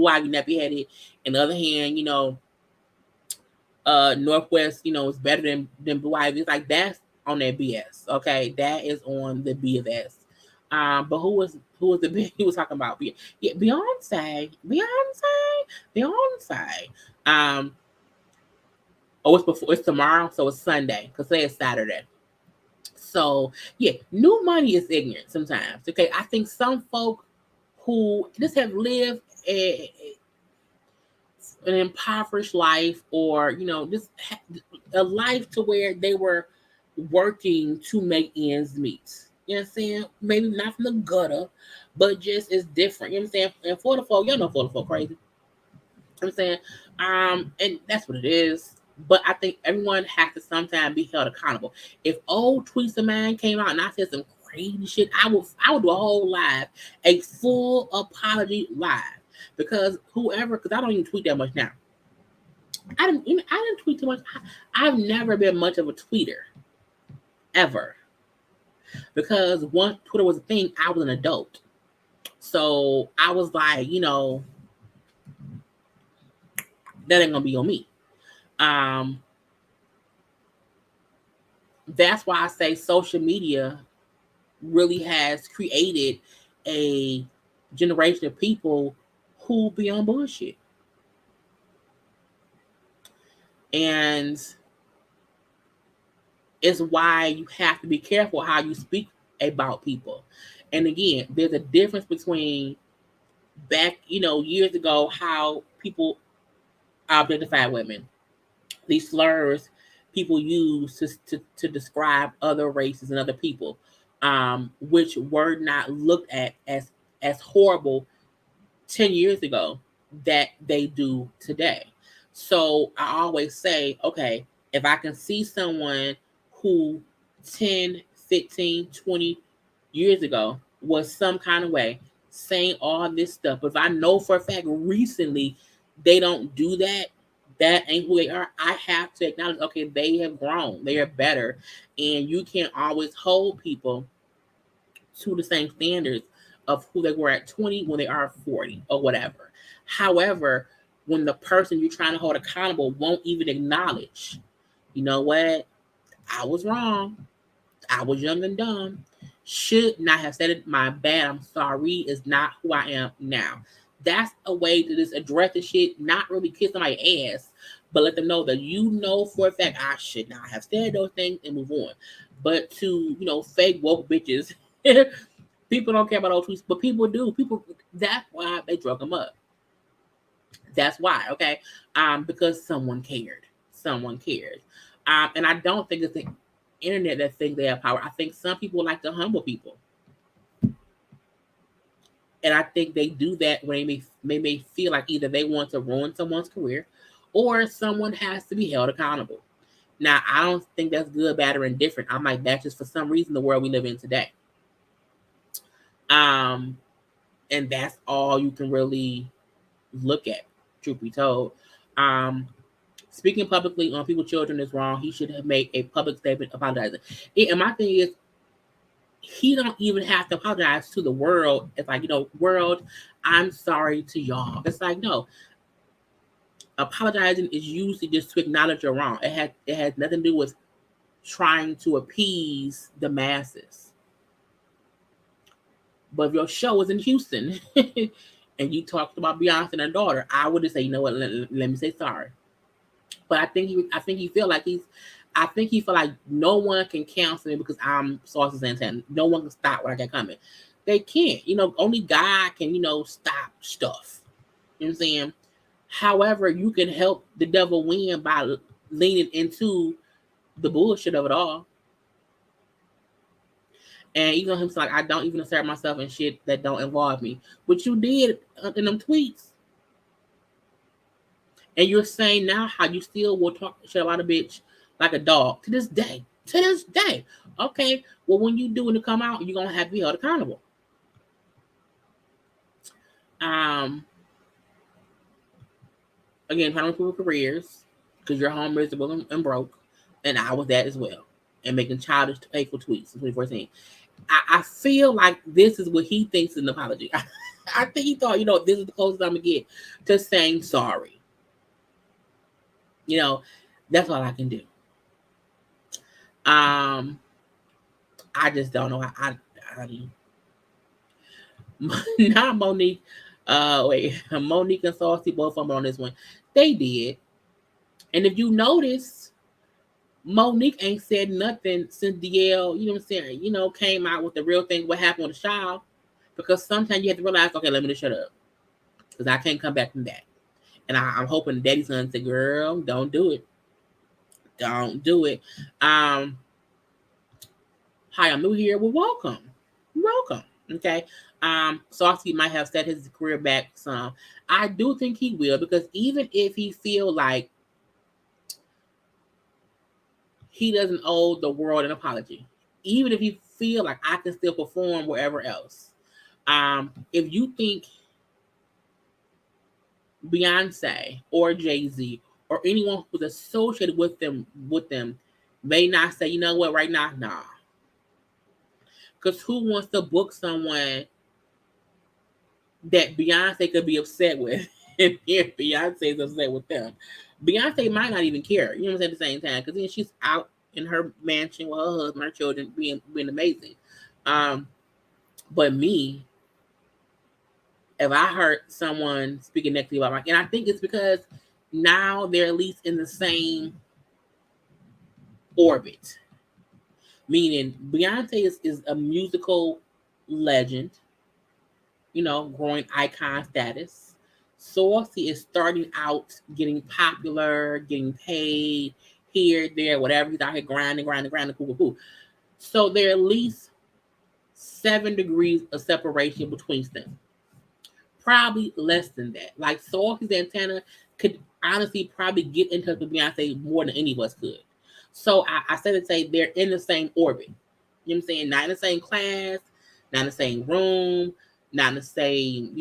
Ivy nappy headed. In the other hand, Northwest, is better than Blue Ivy. It's like that's on that BS. Okay, that is on the BS. But who was the he was talking about? Yeah, Beyonce. It's tomorrow, so it's Sunday because today is Saturday. So yeah, new money is ignorant sometimes. Okay, I think some folk who just have lived an impoverished life, or just a life to where they were working to make ends meet. You know what I'm saying? Maybe not from the gutter, but just it's different. You know what I'm saying? And for the folk, y'all know for the folk crazy. You know what I'm saying? And that's what it is. But I think everyone has to sometimes be held accountable. If old tweets of mine came out and I said some crazy shit, I would do a whole live, a full apology live. Because I don't even tweet that much now. I didn't tweet too much. I've never been much of a tweeter. Ever. Because once Twitter was a thing, I was an adult. So I was like, that ain't gonna be on me. That's why I say social media really has created a generation of people who be on bullshit. And it's why you have to be careful how you speak about people. And again, there's a difference between back, years ago, how people objectify women. These slurs people use to describe other races and other people, which were not looked at as horrible 10 years ago that they do today. So I always say, okay, if I can see someone who 10, 15, 20 years ago was some kind of way saying all this stuff, if I know for a fact recently they don't do that, that ain't who they are, I have to acknowledge, okay, they have grown, they are better. And you can't always hold people to the same standards of who they were at 20 when they are 40 or whatever. However, when the person you're trying to hold accountable won't even acknowledge, you know what, I was wrong, I was young and dumb, should not have said it, my bad, I'm sorry, is not who I am now. That's a way to just address the shit, not really kiss somebody's ass, but let them know that for a fact I should not have said those things and move on. But to, fake woke bitches, people don't care about those tweets, but people do. That's why they drug them up. That's why, okay? Because someone cared. Someone cared. And I don't think it's the internet that thinks they have power. I think some people like to humble people. And I think they do that when they may feel like either they want to ruin someone's career or someone has to be held accountable. Now, I don't think that's good, bad, or indifferent. I'm like, that's just for some reason the world we live in today. And that's all you can really look at. truth be told. Um, Speaking publicly on people's children is wrong. He should have made a public statement apologizing. And my thing is, he don't even have to apologize to the world. It's like, world, I'm sorry to y'all. It's like, no, apologizing is usually just to acknowledge you're wrong. It has nothing to do with trying to appease the masses. But if your show was in Houston and you talked about Beyonce and her daughter, I would just say, you know what, let me say sorry. But I think he feel like no one can cancel me because I'm Saucy Santana. No one can stop what I got coming. They can't. Only God can, stop stuff. You know what I'm saying? However, you can help the devil win by leaning into the bullshit of it all. And even him like, I don't even insert myself in shit that don't involve me. But you did in them tweets. And you're saying now how you still will talk shit about a bitch like a dog to this day. To this day. Okay, well, when you do when you come out, you're going to have to be held accountable. Again, trying to improve careers because you're home miserable and broke. And I was that as well. And making childish, hateful tweets in 2014. I feel like this is what he thinks is an apology. I think he thought, this is the closest I'm going to get to saying sorry. That's all I can do. I just don't know. Not Monique. Monique and Saucy, both of them on this one. They did. And if you notice, Monique ain't said nothing since DL, came out with the real thing, what happened with the child. Because sometimes you have to realize, okay, let me just shut up. Because I can't come back from that. And I'm hoping daddy's gonna say, girl, don't do it. Don't do it. Hi, I'm new here. Well, welcome. Welcome. Okay. Saucy might have set his career back some. I do think he will, because even if he feel like he doesn't owe the world an apology, even if he feel like I can still perform wherever else, if you think Beyonce or Jay-Z or anyone who's associated with them may not say, you know what, right now, nah. Because who wants to book someone that Beyonce could be upset with and if Beyonce's upset with them? Beyonce might not even care, you know what I'm saying, at the same time, because then she's out in her mansion with her husband, her children, being amazing. But me, if I heard someone speaking negatively about and I think it's because now they're at least in the same orbit. Meaning Beyonce is a musical legend, growing icon status. Saucy is starting out getting popular, getting paid here, there, whatever. He's out here grinding, cool. So there are at least 7 degrees of separation between them. Probably less than that. Like Saucy Santana could honestly probably get in touch with Beyonce more than any of us could. So I said to say they're in the same orbit. You know what I'm saying? Not in the same class, not in the same room, not in the same,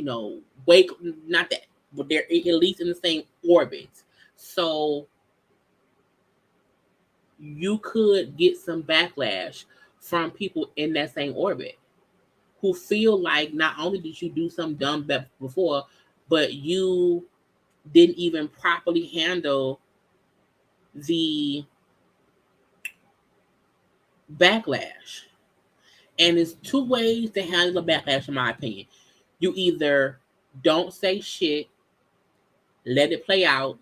wake, not that. But they're at least in the same orbit. So you could get some backlash from people in that same orbit who feel like not only did you do some dumb before, but you didn't even properly handle the backlash. And there's 2 ways to handle a backlash, in my opinion. You either don't say shit, let it play out,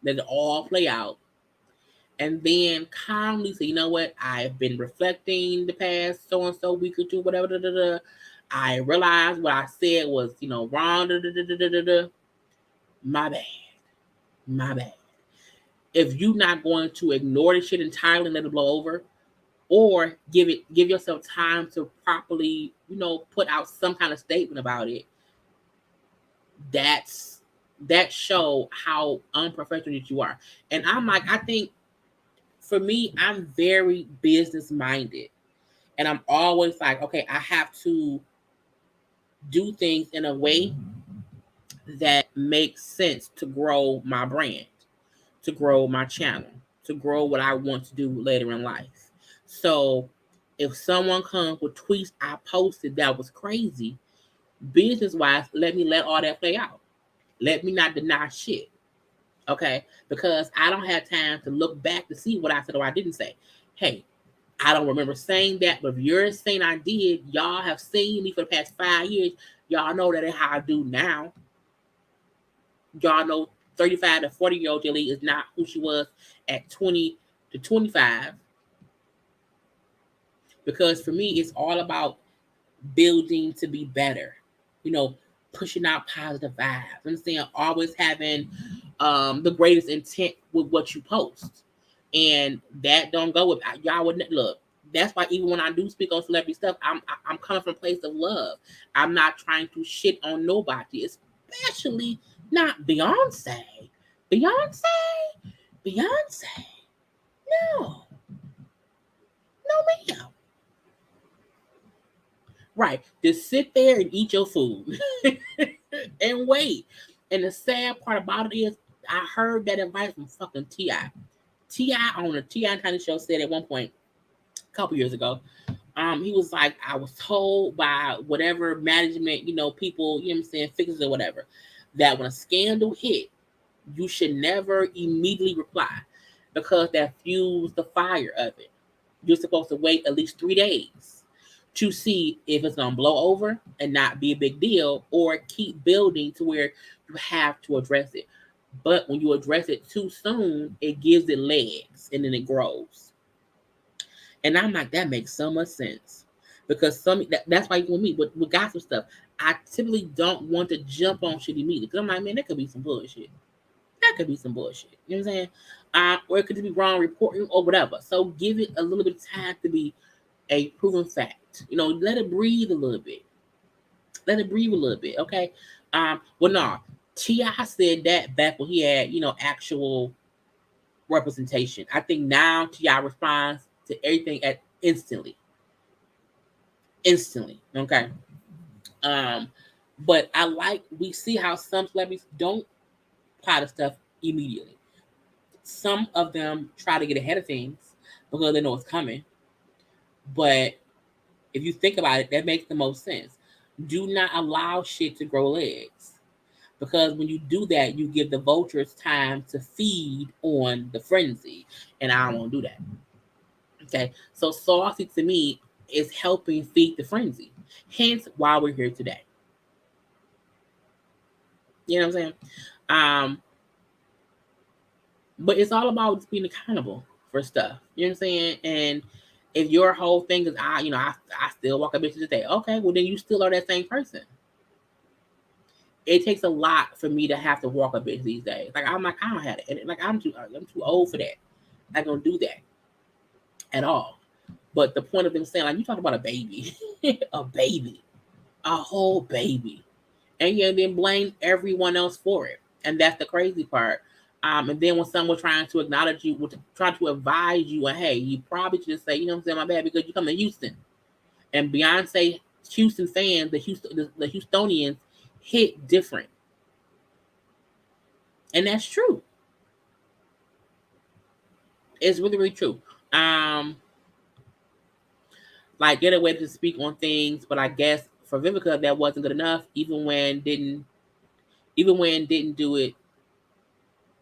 let it all play out, and then calmly say, you know what, I've been reflecting the past so-and-so week or 2, whatever, I realized what I said was, wrong, my bad. If you're not going to ignore the shit entirely and let it blow over, or give yourself time to properly, put out some kind of statement about it, that show how unprofessional you are. And I'm like, I think for me, I'm very business minded. And I'm always like, okay, I have to do things in a way that makes sense to grow my brand, to grow my channel, to grow what I want to do later in life. So if someone comes with tweets I posted that was crazy, business wise, let all that play out. Let me not deny shit. Okay? Because I don't have time to look back to see what I said or I didn't say. Hey, I don't remember saying that, but if you're saying I did, y'all have seen me for the past 5 years. Y'all know that ain't how I do now. Y'all know 35 to 40-year-old Jaylee is not who she was at 20 to 25. Because for me, it's all about building to be better. You know, pushing out positive vibes. Understand? Always having the greatest intent with what you post. And that don't go with y'all would look. That's why even when I do speak on celebrity stuff, I'm coming from a place of love. I'm not trying to shit on nobody, especially not Beyonce. Beyonce, Beyonce. No, no, ma'am. Right. Just sit there and eat your food and wait. And the sad part about it is, I heard that advice from fucking T.I. T.I. on the T.I. and Tiny show said at one point, a couple years ago, he was like, I was told by whatever management, people, you know what I'm saying, fixers or whatever, that when a scandal hit, you should never immediately reply because that fuels the fire of it. You're supposed to wait at least 3 days to see if it's going to blow over and not be a big deal or keep building to where you have to address it. But when you address it too soon, it gives it legs and then it grows. And I'm like, that makes so much sense. Because that's why with me, with gossip stuff, I typically don't want to jump on shit immediately. Because I'm like, man, that could be some bullshit. That could be some bullshit. You know what I'm saying? Or it could be wrong reporting or whatever. So give it a little bit of time to be a proven fact. Let it breathe a little bit. Let it breathe a little bit, okay? Well, no. T.I. said that back when he had, actual representation. I think now T.I. responds to everything instantly. Instantly, okay? But we see how some celebrities don't apply the stuff immediately. Some of them try to get ahead of things because they know it's coming. But if you think about it, that makes the most sense. Do not allow shit to grow legs. Because when you do that, you give the vultures time to feed on the frenzy. And I don't want to do that. Okay. So Saucy to me is helping feed the frenzy. Hence why we're here today. You know what I'm saying? But it's all about just being accountable for stuff. You know what I'm saying? And if your whole thing is I still walk a bitch today. Okay, well then you still are that same person. It takes a lot for me to have to walk a bitch these days. Like I don't have it. Like I'm too old for that. I don't do that at all. But the point of them saying, like, you talk about a baby, a baby, a whole baby, and you then blame everyone else for it. And that's the crazy part. And then when someone trying to acknowledge you, trying to advise you, and hey, you probably should say, you know what I'm saying, my bad, because you come to Houston. And Beyonce Houston fans, the Houstonians hit different. And that's true. It's really, really true. Like get a way to speak on things, but I guess for Vivica that wasn't good enough, even when didn't do it.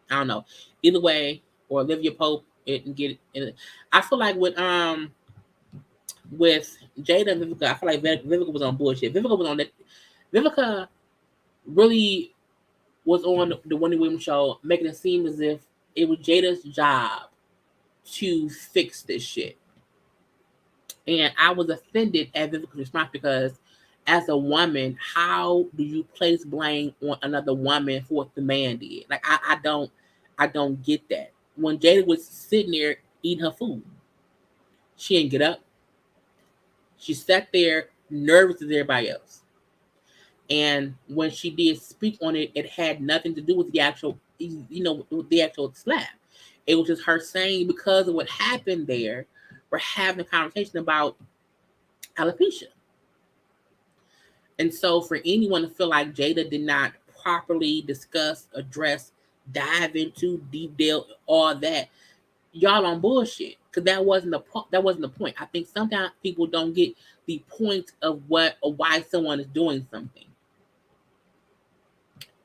I don't know. Either way, or Olivia Pope it and get it. I feel like with Jada and Vivica, I feel like Vivica was on bullshit. Vivica was on that. Vivica really was on the Wendy Williams show, making it seem as if it was Jada's job to fix this shit. And I was offended at Vivica's response because as a woman, how do you place blame on another woman for what the man did? Like I don't get that. When Jada was sitting there eating her food, she didn't get up. She sat there nervous as everybody else. And when she did speak on it, it had nothing to do with the actual, with the actual slap. It was just her saying because of what happened there, we're having a conversation about alopecia. And so for anyone to feel like Jada did not properly discuss, address, dive into, deep delve, all that, y'all on bullshit. Because that wasn't the point. That wasn't the point. I think sometimes people don't get the point of what or why someone is doing something.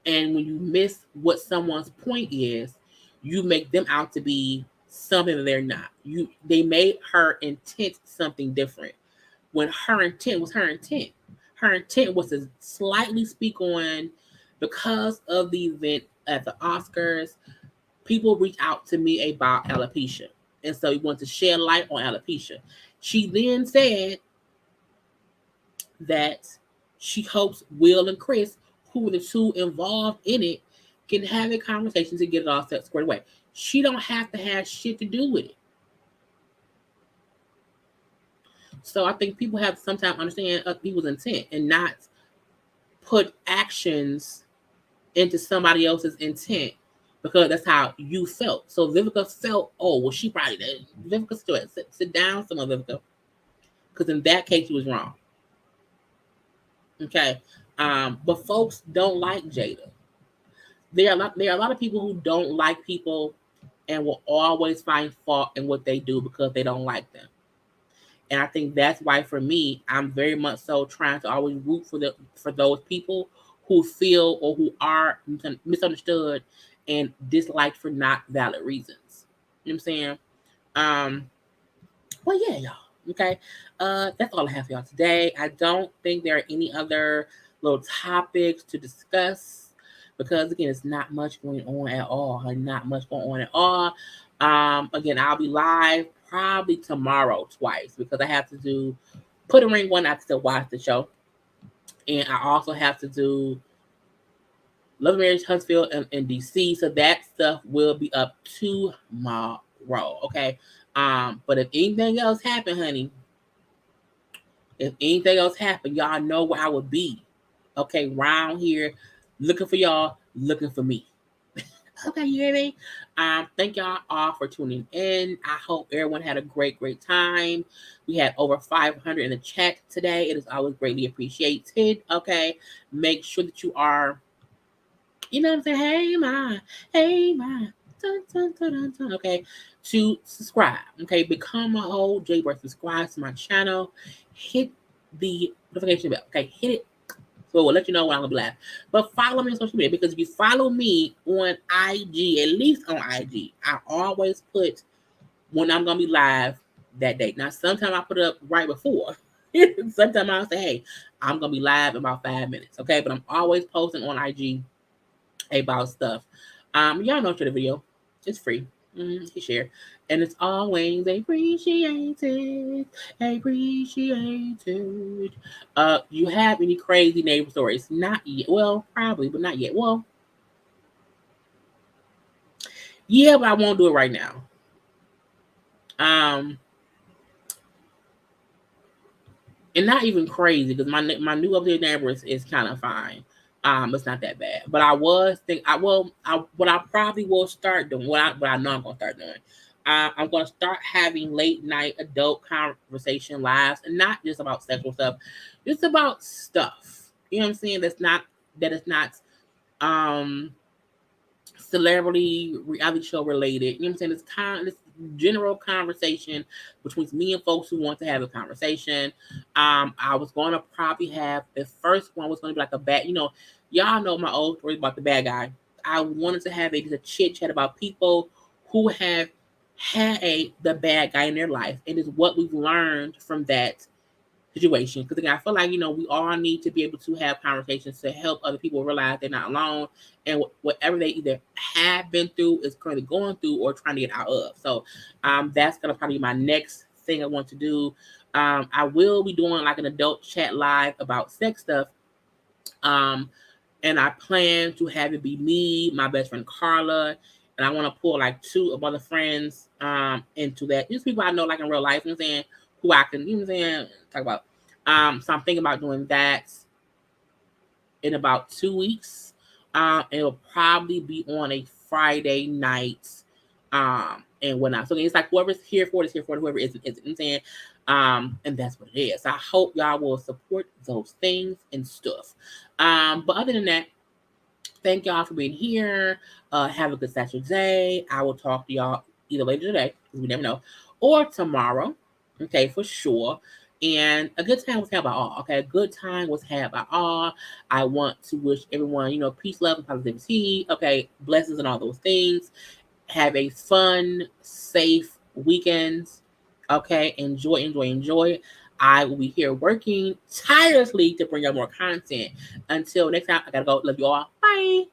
And when you miss what someone's point is, you make them out to be something that they're not. They made her intent something different when her intent was her intent. Her intent was to slightly speak on, because of the event at the Oscars, people reached out to me about alopecia. And so we wanted to shed light on alopecia. She then said that she hopes Will and Chris, who were the two involved in it, can have a conversation to get it all set squared away. She don't have to have shit to do with it. So I think people have to sometimes understand other people's intent and not put actions into somebody else's intent because that's how you felt. So Vivica felt, oh, well, she probably did. Vivica stood. Sit down, some of Vivica. Because in that case, she was wrong. Okay. But folks don't like Jada. There are a lot of people who don't like people and will always find fault in what they do because they don't like them. And I think that's why, for me, I'm very much so trying to always root for those people who feel or who are misunderstood and disliked for not valid reasons. You know what I'm saying? Um, well, yeah, y'all. Okay. That's all I have for y'all today. I don't think there are any other little topics to discuss because, again, it's not much going on at all. Not much going on at all. Again, I'll be live probably tomorrow twice because I have to do Put a Ring one. I have to still watch the show, and I also have to do Love and Marriage Huntsville in DC. So that stuff will be up tomorrow. Okay. But if anything else happen, honey, if anything else happen, y'all know where I would be. Okay, round here, looking for y'all, looking for me. Okay, you hear me? Thank y'all all for tuning in. I hope everyone had a great, great time. We had over 500 in the chat today. It is always greatly appreciated. Okay, make sure that you are, you know what I'm saying? Hey, my. Dun, dun, dun, dun, dun. Okay, to subscribe. Okay, become a whole JayBirds. Subscribe to my channel. Hit the notification bell. Okay, hit it. So it will let you know when I'm gonna be live. But follow me on social media because if you follow me on IG, at least on IG, I always put when I'm gonna be live that date. Now sometimes I put it up right before. Sometimes I'll say, hey, I'm gonna be live in about 5 minutes. Okay, but I'm always posting on IG about stuff. Y'all know to the video. It's free. You share. And it's always appreciated. Appreciated. You have any crazy neighbor stories? Not yet. Well, probably, but not yet. Well, yeah, but I won't do it right now. And not even crazy because my new upstairs neighbor is kind of fine. It's not that bad. But what I probably will start doing, what I know I'm gonna start doing. I'm gonna start having late night adult conversation lives, and not just about sexual stuff, just about stuff. You know what I'm saying? That is not celebrity reality show related. You know what I'm saying? This general conversation between me and folks who want to have a conversation. I was going to probably have the first one was going to be like a bad, y'all know my old story about the bad guy. I wanted to have a chit chat about people who have had the bad guy in their life, and is what we've learned from that situation. Because again, I feel like we all need to be able to have conversations to help other people realize they're not alone, and whatever they either have been through, is currently going through, or trying to get out of. So that's gonna probably be my next thing I want to do. I will be doing like an adult chat live about sex stuff. And I plan to have it be me, my best friend Karla, and I want to pull like 2 of other friends into that. These people I know like in real life, you know what I'm saying, who I can, you know what I'm saying, talk about. So I'm thinking about doing that in about 2 weeks. It'll probably be on a Friday night. And whatnot. So it's like whoever's here for it is here for it, whoever isn't, you know what I'm saying? And that's what it is. I hope y'all will support those things and stuff. But other than that, Thank y'all for being here. Have a good Saturday. I will talk to y'all either later today, we never know, or tomorrow. Okay, for sure. And a good time was had by all. Okay, a good time was had by all. I want to wish everyone, peace, love, and positivity. Okay, blessings and all those things. Have a fun, safe weekend. Okay, enjoy. I will be here working tirelessly to bring you more content. Until next time, I gotta go. Love you all. Bye.